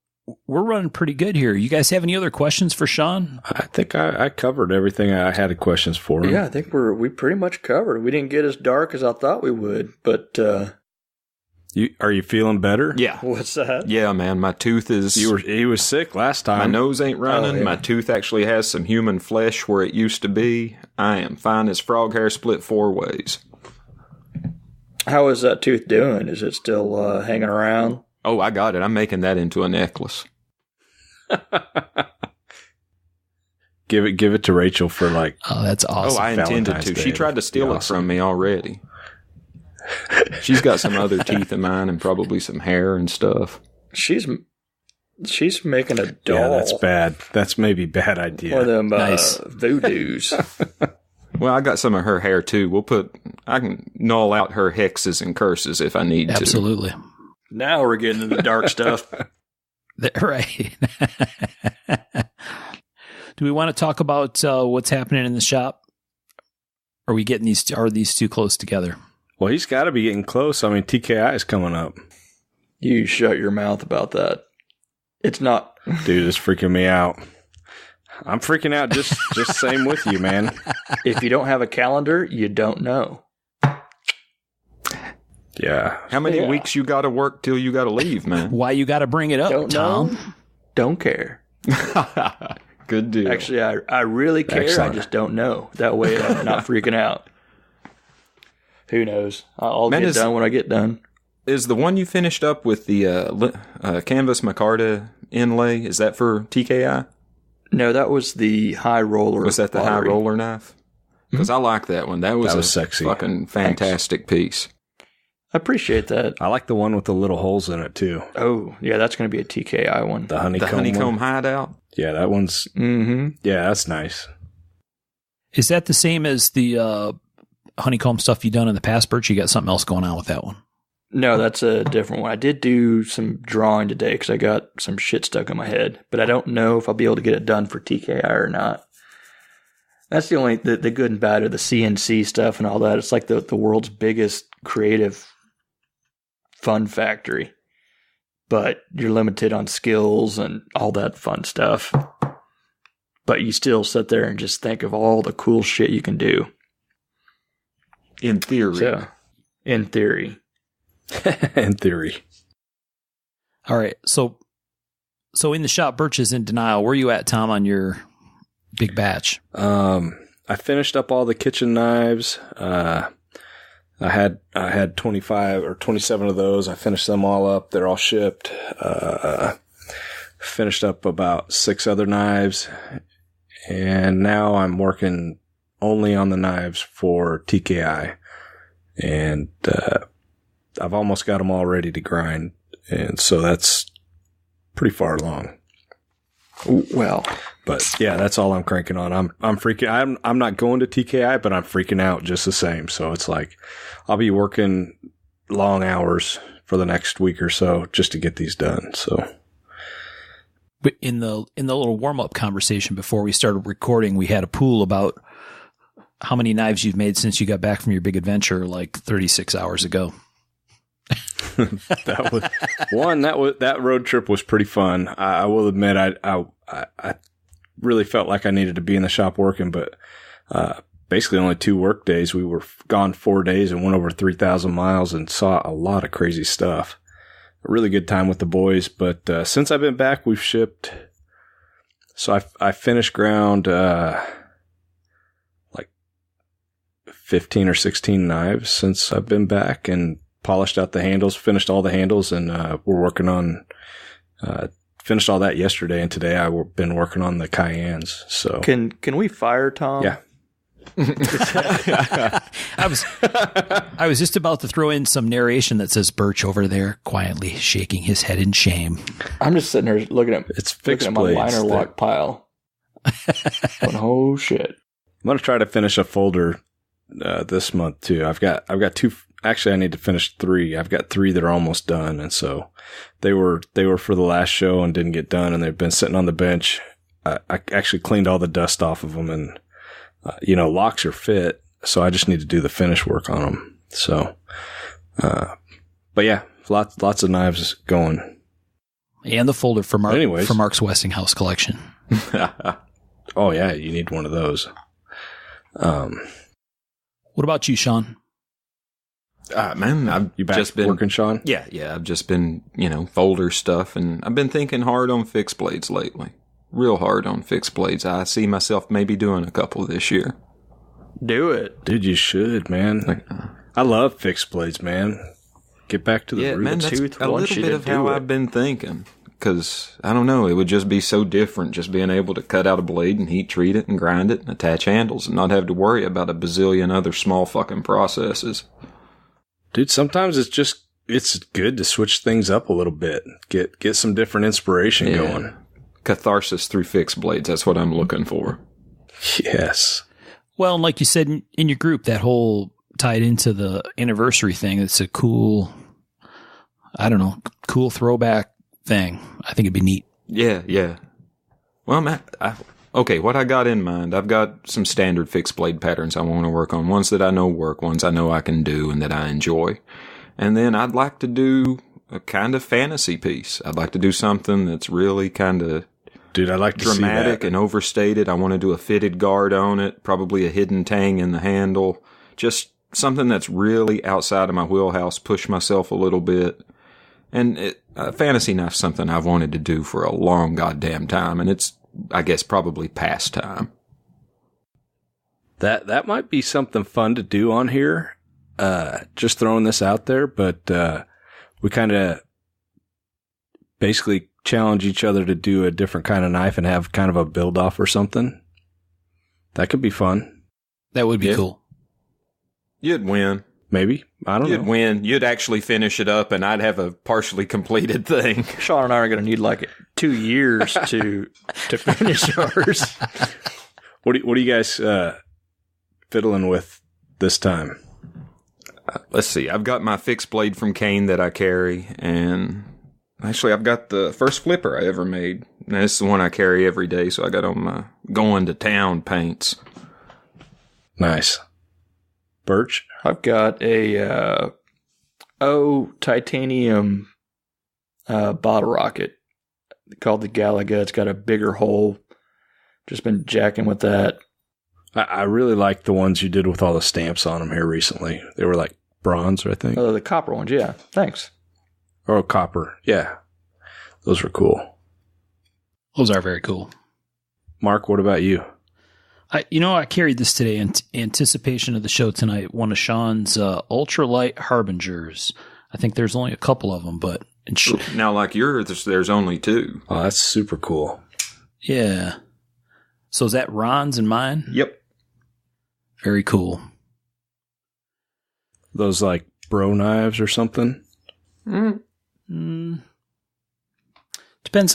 we're running pretty good here. You guys have any other questions for Sean? I think I covered everything I had questions for him. Yeah, I think we pretty much covered. We didn't get as dark as I thought we would, but are you feeling better? Yeah. What's that? Yeah, man. My tooth is. He was sick last time. My nose ain't running. Oh, yeah. My tooth actually has some human flesh where it used to be. I am fine as frog hair split 4 ways. How is that tooth doing? Is it still hanging around? Oh, I got it. I'm making that into a necklace. Give it to Rachel for like. Oh, that's awesome. Oh, I intended to. She tried to steal it from me already. She's got some other teeth of mine and probably some hair and stuff. She's making a doll. Yeah, that's bad. That's maybe a bad idea. One of them Nice. voodoos. Well, I got some of her hair too. I can null out her hexes and curses if I need to. Absolutely. Now we're getting into the dark stuff. Right. Do we want to talk about what's happening in the shop? Are these too close together? Well, he's got to be getting close. I mean, TKI is coming up. You shut your mouth about that. It's not. Dude, it's freaking me out. I'm freaking out just same with you, man. If you don't have a calendar, you don't know. Yeah. How many weeks you got to work till you got to leave, man? Why you got to bring it up, Don't Tom? know. Don't care. Good deal. Actually, I really care. Excellent. I just don't know. That way I'm not freaking out. Who knows? I'll get done when I get done. Is the one you finished up with the canvas micarta inlay, is that for TKI? No, that was the high roller. Was that the high pottery. roller knife? Because I like that one. That was sexy. Fucking fantastic piece. I appreciate that. I like the one with the little holes in it, too. Oh, yeah, that's going to be a TKI one. The honeycomb one. Hideout? Yeah, that one's... Mm-hmm. Yeah, that's nice. Is that the same as the honeycomb stuff you done in the past, Bert? You got something else going on with that one? No, that's a different one. I did do some drawing today because I got some shit stuck in my head, but I don't know if I'll be able to get it done for TKI or not. That's the only the good and bad of the CNC stuff and all that. It's like the world's biggest creative fun factory, but you're limited on skills and all that fun stuff. But you still sit there and just think of all the cool shit you can do. In theory. So, in theory. In theory. All right. So in the shop, Birch is in denial. Where are you at, Tom, on your big batch? I finished up all the kitchen knives. I had 25 or 27 of those. I finished them all up. They're all shipped. Finished up about 6 other knives. And now I'm working only on the knives for TKI. And I've almost got them all ready to grind. And so that's pretty far along. Well, but yeah, that's all I'm cranking on. I'm freaking. I'm not going to TKI, but I'm freaking out just the same. So it's like I'll be working long hours for the next week or so just to get these done. So, but in the little warm up conversation before we started recording, we had a pool about how many knives you've made since you got back from your big adventure, like 36 hours ago. That road trip was pretty fun. I will admit I really felt like I needed to be in the shop working, but basically only 2 work days. We were gone 4 days and went over 3,000 miles and saw a lot of crazy stuff. A really good time with the boys, but since I've been back, we've shipped. So I finished ground like 15 or 16 knives since I've been back, and polished out the handles, finished all the handles, and we're working on, finished all that yesterday, and today I've been working on the Cayennes. So can we fire Tom? Yeah. I was just about to throw in some narration that says Birch over there quietly shaking his head in shame. I'm just sitting there looking at my liner lock pile. Going, oh shit! I'm gonna try to finish a folder this month too. I've got 2 Actually, I need to finish 3. I've got 3 that are almost done, and so they were for the last show and didn't get done, and they've been sitting on the bench. I actually cleaned all the dust off of them, and locks are fit, so I just need to do the finish work on them. So, but yeah, lots of knives going. And the folder for Anyways. for Mark's Westinghouse collection. Oh yeah, you need one of those. What about you, Sean? Man, I've You back just been working, Sean? Yeah. I've just been, folder stuff, and I've been thinking hard on fixed blades lately. Real hard on fixed blades. I see myself maybe doing a couple this year. Do it. Dude, you should, man. I love fixed blades, man. Get back to the Yeah, roots. man, that's Tooth a wants little you bit to of how do it. I've been thinking. Because, I don't know, it would just be so different just being able to cut out a blade and heat treat it and grind it and attach handles and not have to worry about a bazillion other small fucking processes. Dude, sometimes it's good to switch things up a little bit. Get some different inspiration going. Catharsis through fixed blades, that's what I'm looking for. Yes. Well, and like you said in your group, that whole tied into the anniversary thing, it's a cool throwback thing. I think it'd be neat. Yeah. Well, Matt, what I got in mind, I've got some standard fixed blade patterns I want to work on. Ones that I know work, ones I know I can do and that I enjoy. And then I'd like to do a kind of fantasy piece. I'd like to do something that's really kind of Dude, I like to see dramatic that. and overstated. I want to do a fitted guard on it, probably a hidden tang in the handle. Just something that's really outside of my wheelhouse, push myself a little bit. And fantasy knife's something I've wanted to do for a long goddamn time, and it's, I guess, probably past time. That might be something fun to do on here. Just throwing this out there, but we kind of basically challenge each other to do a different kind of knife and have kind of a build off or something. That could be fun. That would be cool. You'd win. Maybe. I don't You'd know. win. You'd actually finish it up, and I'd have a partially completed thing. Sean and I are going to need like 2 years to finish ours. What do you guys fiddling with this time? Let's see. I've got my fixed blade from Kane that I carry, and actually I've got the first flipper I ever made. Now, this is the one I carry every day, so I got on my going to town paints. Nice. Birch? I've got a titanium bottle rocket called the Galaga. It's got a bigger hole. Just been jacking with that. I really like the ones you did with all the stamps on them here recently. They were like bronze, I think. Oh, the copper ones. Yeah. Thanks. Or copper. Yeah. Those were cool. Those are very cool. Mark, what about you? I carried this today in anticipation of the show tonight. One of Sean's ultralight harbingers. I think there's only a couple of them, but Now, like yours, there's only 2. Oh, that's super cool. yeah. So is that Ron's and mine? Yep. Very cool. Those like bro knives or something? Depends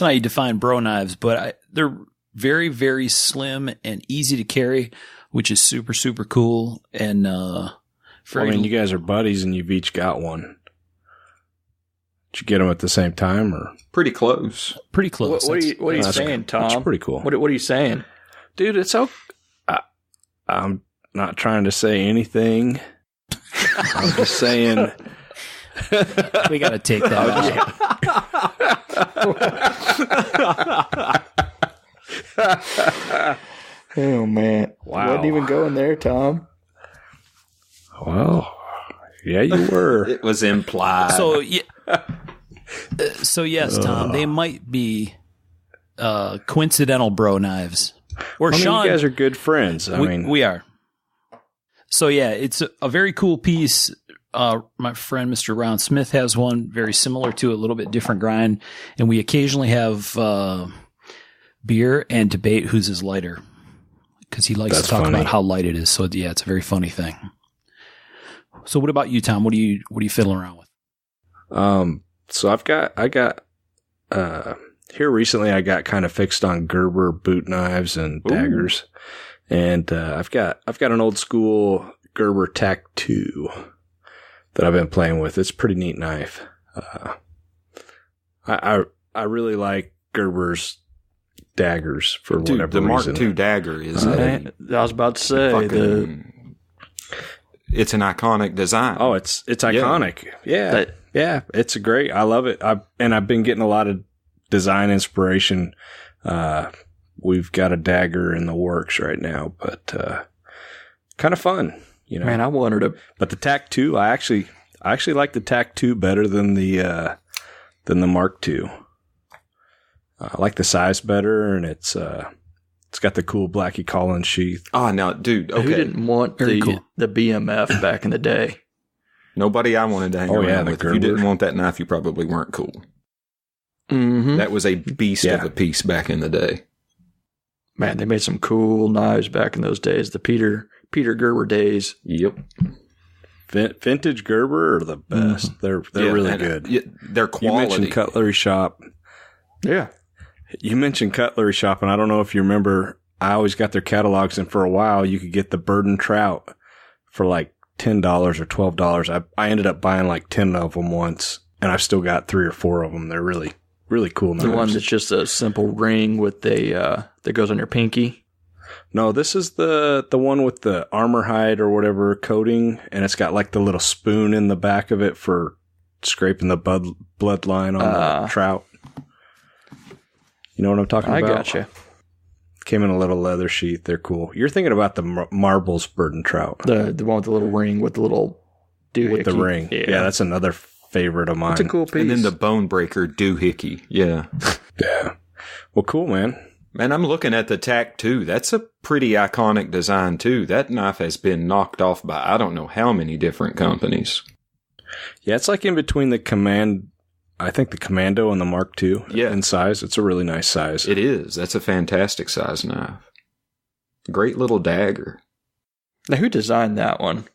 on how you define bro knives, but they're very, very slim and easy to carry, which is super, super cool. And you guys are buddies and you've each got one. Did you get them at the same time or? Pretty close. pretty close. What are you That's saying, Tom? That's pretty cool. What are you saying? Dude, it's okay. I'm not trying to say anything. I'm just saying. We got to take that out. Oh, man. Wow. Wasn't even going there, Tom. Well, yeah, you were. It was implied. So yes, Tom, they might be coincidental bro knives. Or Sean, you guys are good friends. we are. So yeah, it's a very cool piece. My friend Mr. Ron Smith has one very similar to a little bit different grind, and we occasionally have beer and debate whose is lighter because he likes to talk about how light it is. So yeah, it's a very funny thing. So what about you, Tom? What are you fiddling around with? So I got here recently I got kind of fixed on Gerber boot knives and daggers. And I've got an old school Gerber Tac 2 that I've been playing with. It's a pretty neat knife. I really like Gerber's daggers for whatever the reason. Mark II dagger is I was about to say it's an iconic design. Oh, it's iconic. Yeah, it's great. I love it. I've been getting a lot of design inspiration. We've got a dagger in the works right now, but kind of fun, you know. Man, I wanted to. But the TAC 2, I actually like the TAC 2 better than the Mark II. I like the size better, and it's got the cool Blackie Collins sheath. Oh, now, dude, okay. Who didn't want the BMF back in the day? Nobody I wanted to hang around with. If you didn't want that knife, you probably weren't cool. Mm-hmm. That was a beast of a piece back in the day. Man, they made some cool knives back in those days. The Peter Gerber days. Yep. Vintage Gerber are the best. They're really good. Their quality. You mentioned Cutlery Shop. Yeah. You mentioned Cutlery Shop, and I don't know if you remember, I always got their catalogs, and for a while you could get the Burden Trout for like $10 or $12. I ended up buying like 10 of them once, and I've still got 3 or 4 of them. They're really, really cool knives. The one that's just a simple ring with that goes on your pinky. No, this is the one with the armor hide or whatever coating, and it's got like the little spoon in the back of it for scraping the bloodline on the trout. You know what I'm talking about? I gotcha. Came in a little leather sheath. They're cool. You're thinking about the Marbles Burden Trout. The one with the little ring with the little doohickey. With the ring. Yeah, that's another favorite of mine. It's a cool piece. And then the Bone Breaker doohickey. Yeah. Yeah. Well, cool, man. Man, I'm looking at the TAC 2. That's a pretty iconic design, too. That knife has been knocked off by I don't know how many different companies. Yeah, it's like in between the Commando and the Mark II in size. It's a really nice size. It is. That's a fantastic size knife. Great little dagger. Now, who designed that one?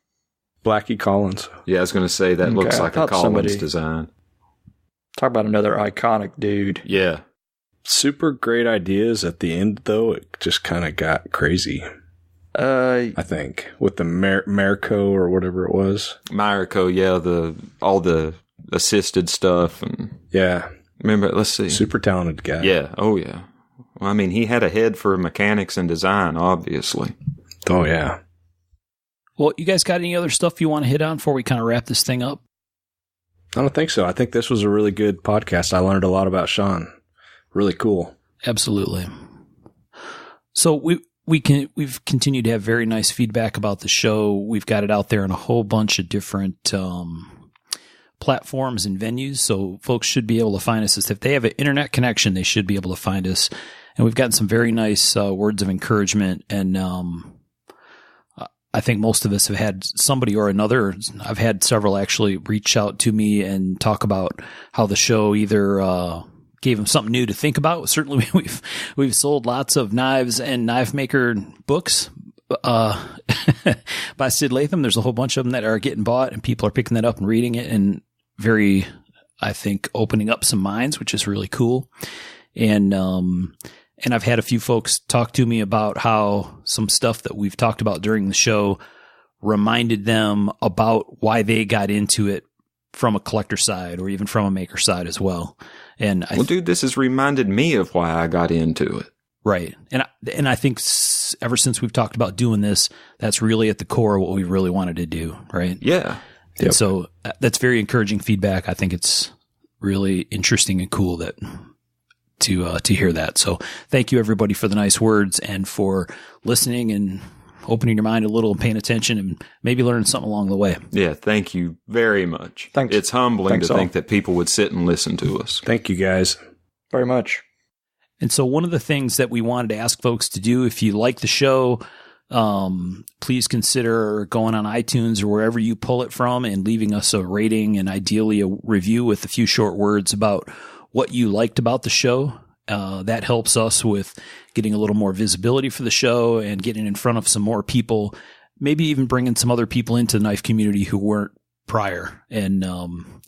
Blackie Collins. Yeah, I was going to say that looks like a Collins design. Talk about another iconic dude. Yeah. Super great ideas. At the end, though, it just kind of got crazy. I think with the Marico or whatever it was. Marico, yeah, all the assisted stuff and remember, let's see. Super talented guy. Yeah. Oh yeah. Well, I mean, he had a head for mechanics and design, obviously. Oh yeah. Well, you guys got any other stuff you want to hit on before we kind of wrap this thing up? I don't think so. I think this was a really good podcast. I learned a lot about Sean. Really cool. Absolutely. So we've continued to have very nice feedback about the show. We've got it out there in a whole bunch of different platforms and venues, so folks should be able to find us. If they have an internet connection, they should be able to find us. And we've gotten some very nice words of encouragement, and I think most of us have had somebody or another. I've had several actually reach out to me and talk about how the show either gave them something new to think about. Certainly, we've sold lots of knives and knife maker books by Sid Latham. There's a whole bunch of them that are getting bought, and people are picking that up and reading it, and very, I think, opening up some minds, which is really cool. And I've had a few folks talk to me about how some stuff that we've talked about during the show reminded them about why they got into it from a collector side or even from a maker side as well. And dude, this has reminded me of why I got into it. Right. And I think ever since we've talked about doing this, that's really at the core of what we really wanted to do. Right. Yeah. And so that's very encouraging feedback. I think it's really interesting and cool to hear that. So thank you everybody for the nice words and for listening and opening your mind a little and paying attention and maybe learning something along the way. Yeah. Thank you very much. Thanks. It's humbling to think that people would sit and listen to us. Thank you guys very much. And so one of the things that we wanted to ask folks to do, if you like the show, please consider going on iTunes or wherever you pull it from and leaving us a rating and ideally a review with a few short words about what you liked about the show. That helps us with getting a little more visibility for the show and getting in front of some more people, maybe even bringing some other people into the knife community who weren't prior. And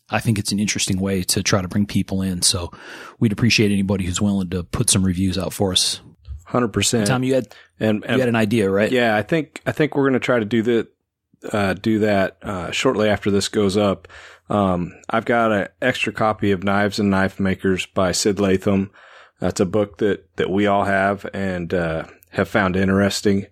I think it's an interesting way to try to bring people in. So we'd appreciate anybody who's willing to put some reviews out for us. 100%. Tom, you had an idea, right? Yeah, I think we're going to try to do do that shortly after this goes up. I've got an extra copy of Knives and Knife Makers by Sid Latham. That's a book that we all have and have found interesting.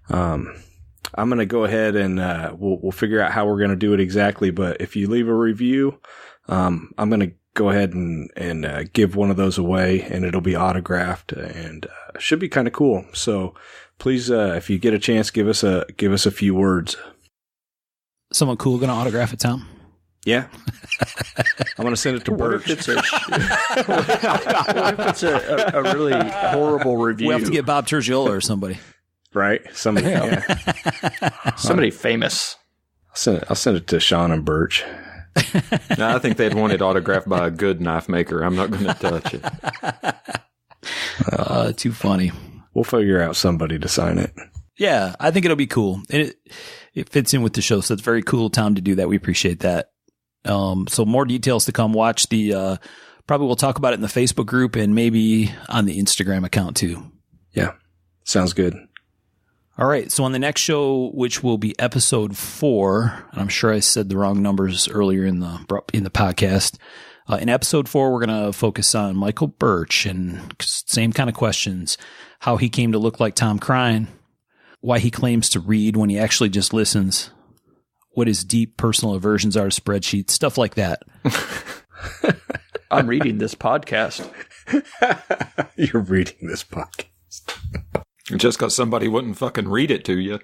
I'm going to go ahead and we'll figure out how we're going to do it exactly. But if you leave a review, I'm going to go ahead and give one of those away, and it'll be autographed and should be kind of cool. So please, if you get a chance, give us a few words. Someone cool going to autograph it, Tom? Yeah. I'm going to send it to Birch. What if it's a really horrible review? We have to get Bob Turgiola or somebody. Right? Somebody, yeah. Somebody famous. I'll send it to Sean and Birch. No, I think they'd want it autographed by a good knife maker. I'm not going to touch it. Too funny. We'll figure out somebody to sign it. Yeah, I think it'll be cool. And it fits in with the show, so it's very cool, Tom, to do that. We appreciate that. So more details to come. Watch the, probably we'll talk about it in the Facebook group and maybe on the Instagram account too. Yeah. Sounds good. All right. So on the next show, which will be episode 4, and I'm sure I said the wrong numbers earlier in the podcast. In episode 4, we're going to focus on Michael Birch and same kind of questions, how he came to look like Tom Crine, why he claims to read when he actually just listens, what his deep personal aversions are to spreadsheets, stuff like that. I'm reading this podcast. You're reading this podcast. Just because somebody wouldn't fucking read it to you.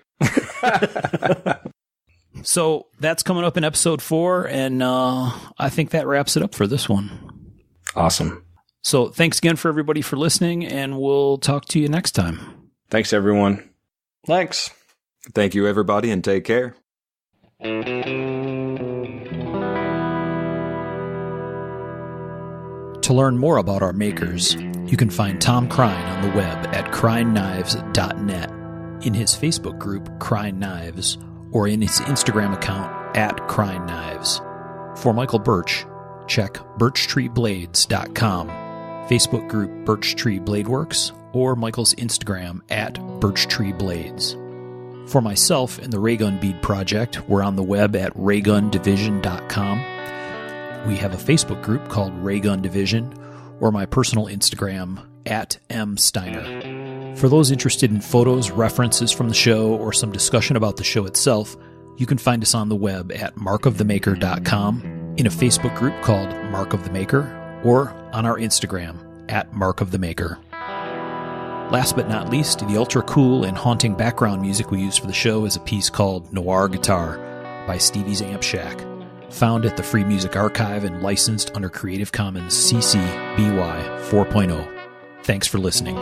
So that's coming up in episode 4, and I think that wraps it up for this one. Awesome. So thanks again for everybody for listening, and we'll talk to you next time. Thanks, everyone. Thanks. Thank you, everybody, and take care. To learn more about our makers, you can find Tom Crine on the web at crineknives.net, in his Facebook group, Crine Knives, or in his Instagram account, @CrineKnives. For Michael Birch, check birchtreeblades.com, Facebook group Birch Tree Blade Works, or Michael's Instagram @BirchTreeBlades. For myself and the Raygun Bead Project, we're on the web at raygundivision.com. We have a Facebook group called Raygun Division, or my personal Instagram @msteiner. For those interested in photos, references from the show, or some discussion about the show itself, you can find us on the web at markofthemaker.com, in a Facebook group called Mark of the Maker, or on our Instagram @markofthemaker. Last but not least, the ultra cool and haunting background music we use for the show is a piece called Noir Guitar by Stevie's Amp Shack, found at the Free Music Archive and licensed under Creative Commons CC BY 4.0. Thanks for listening.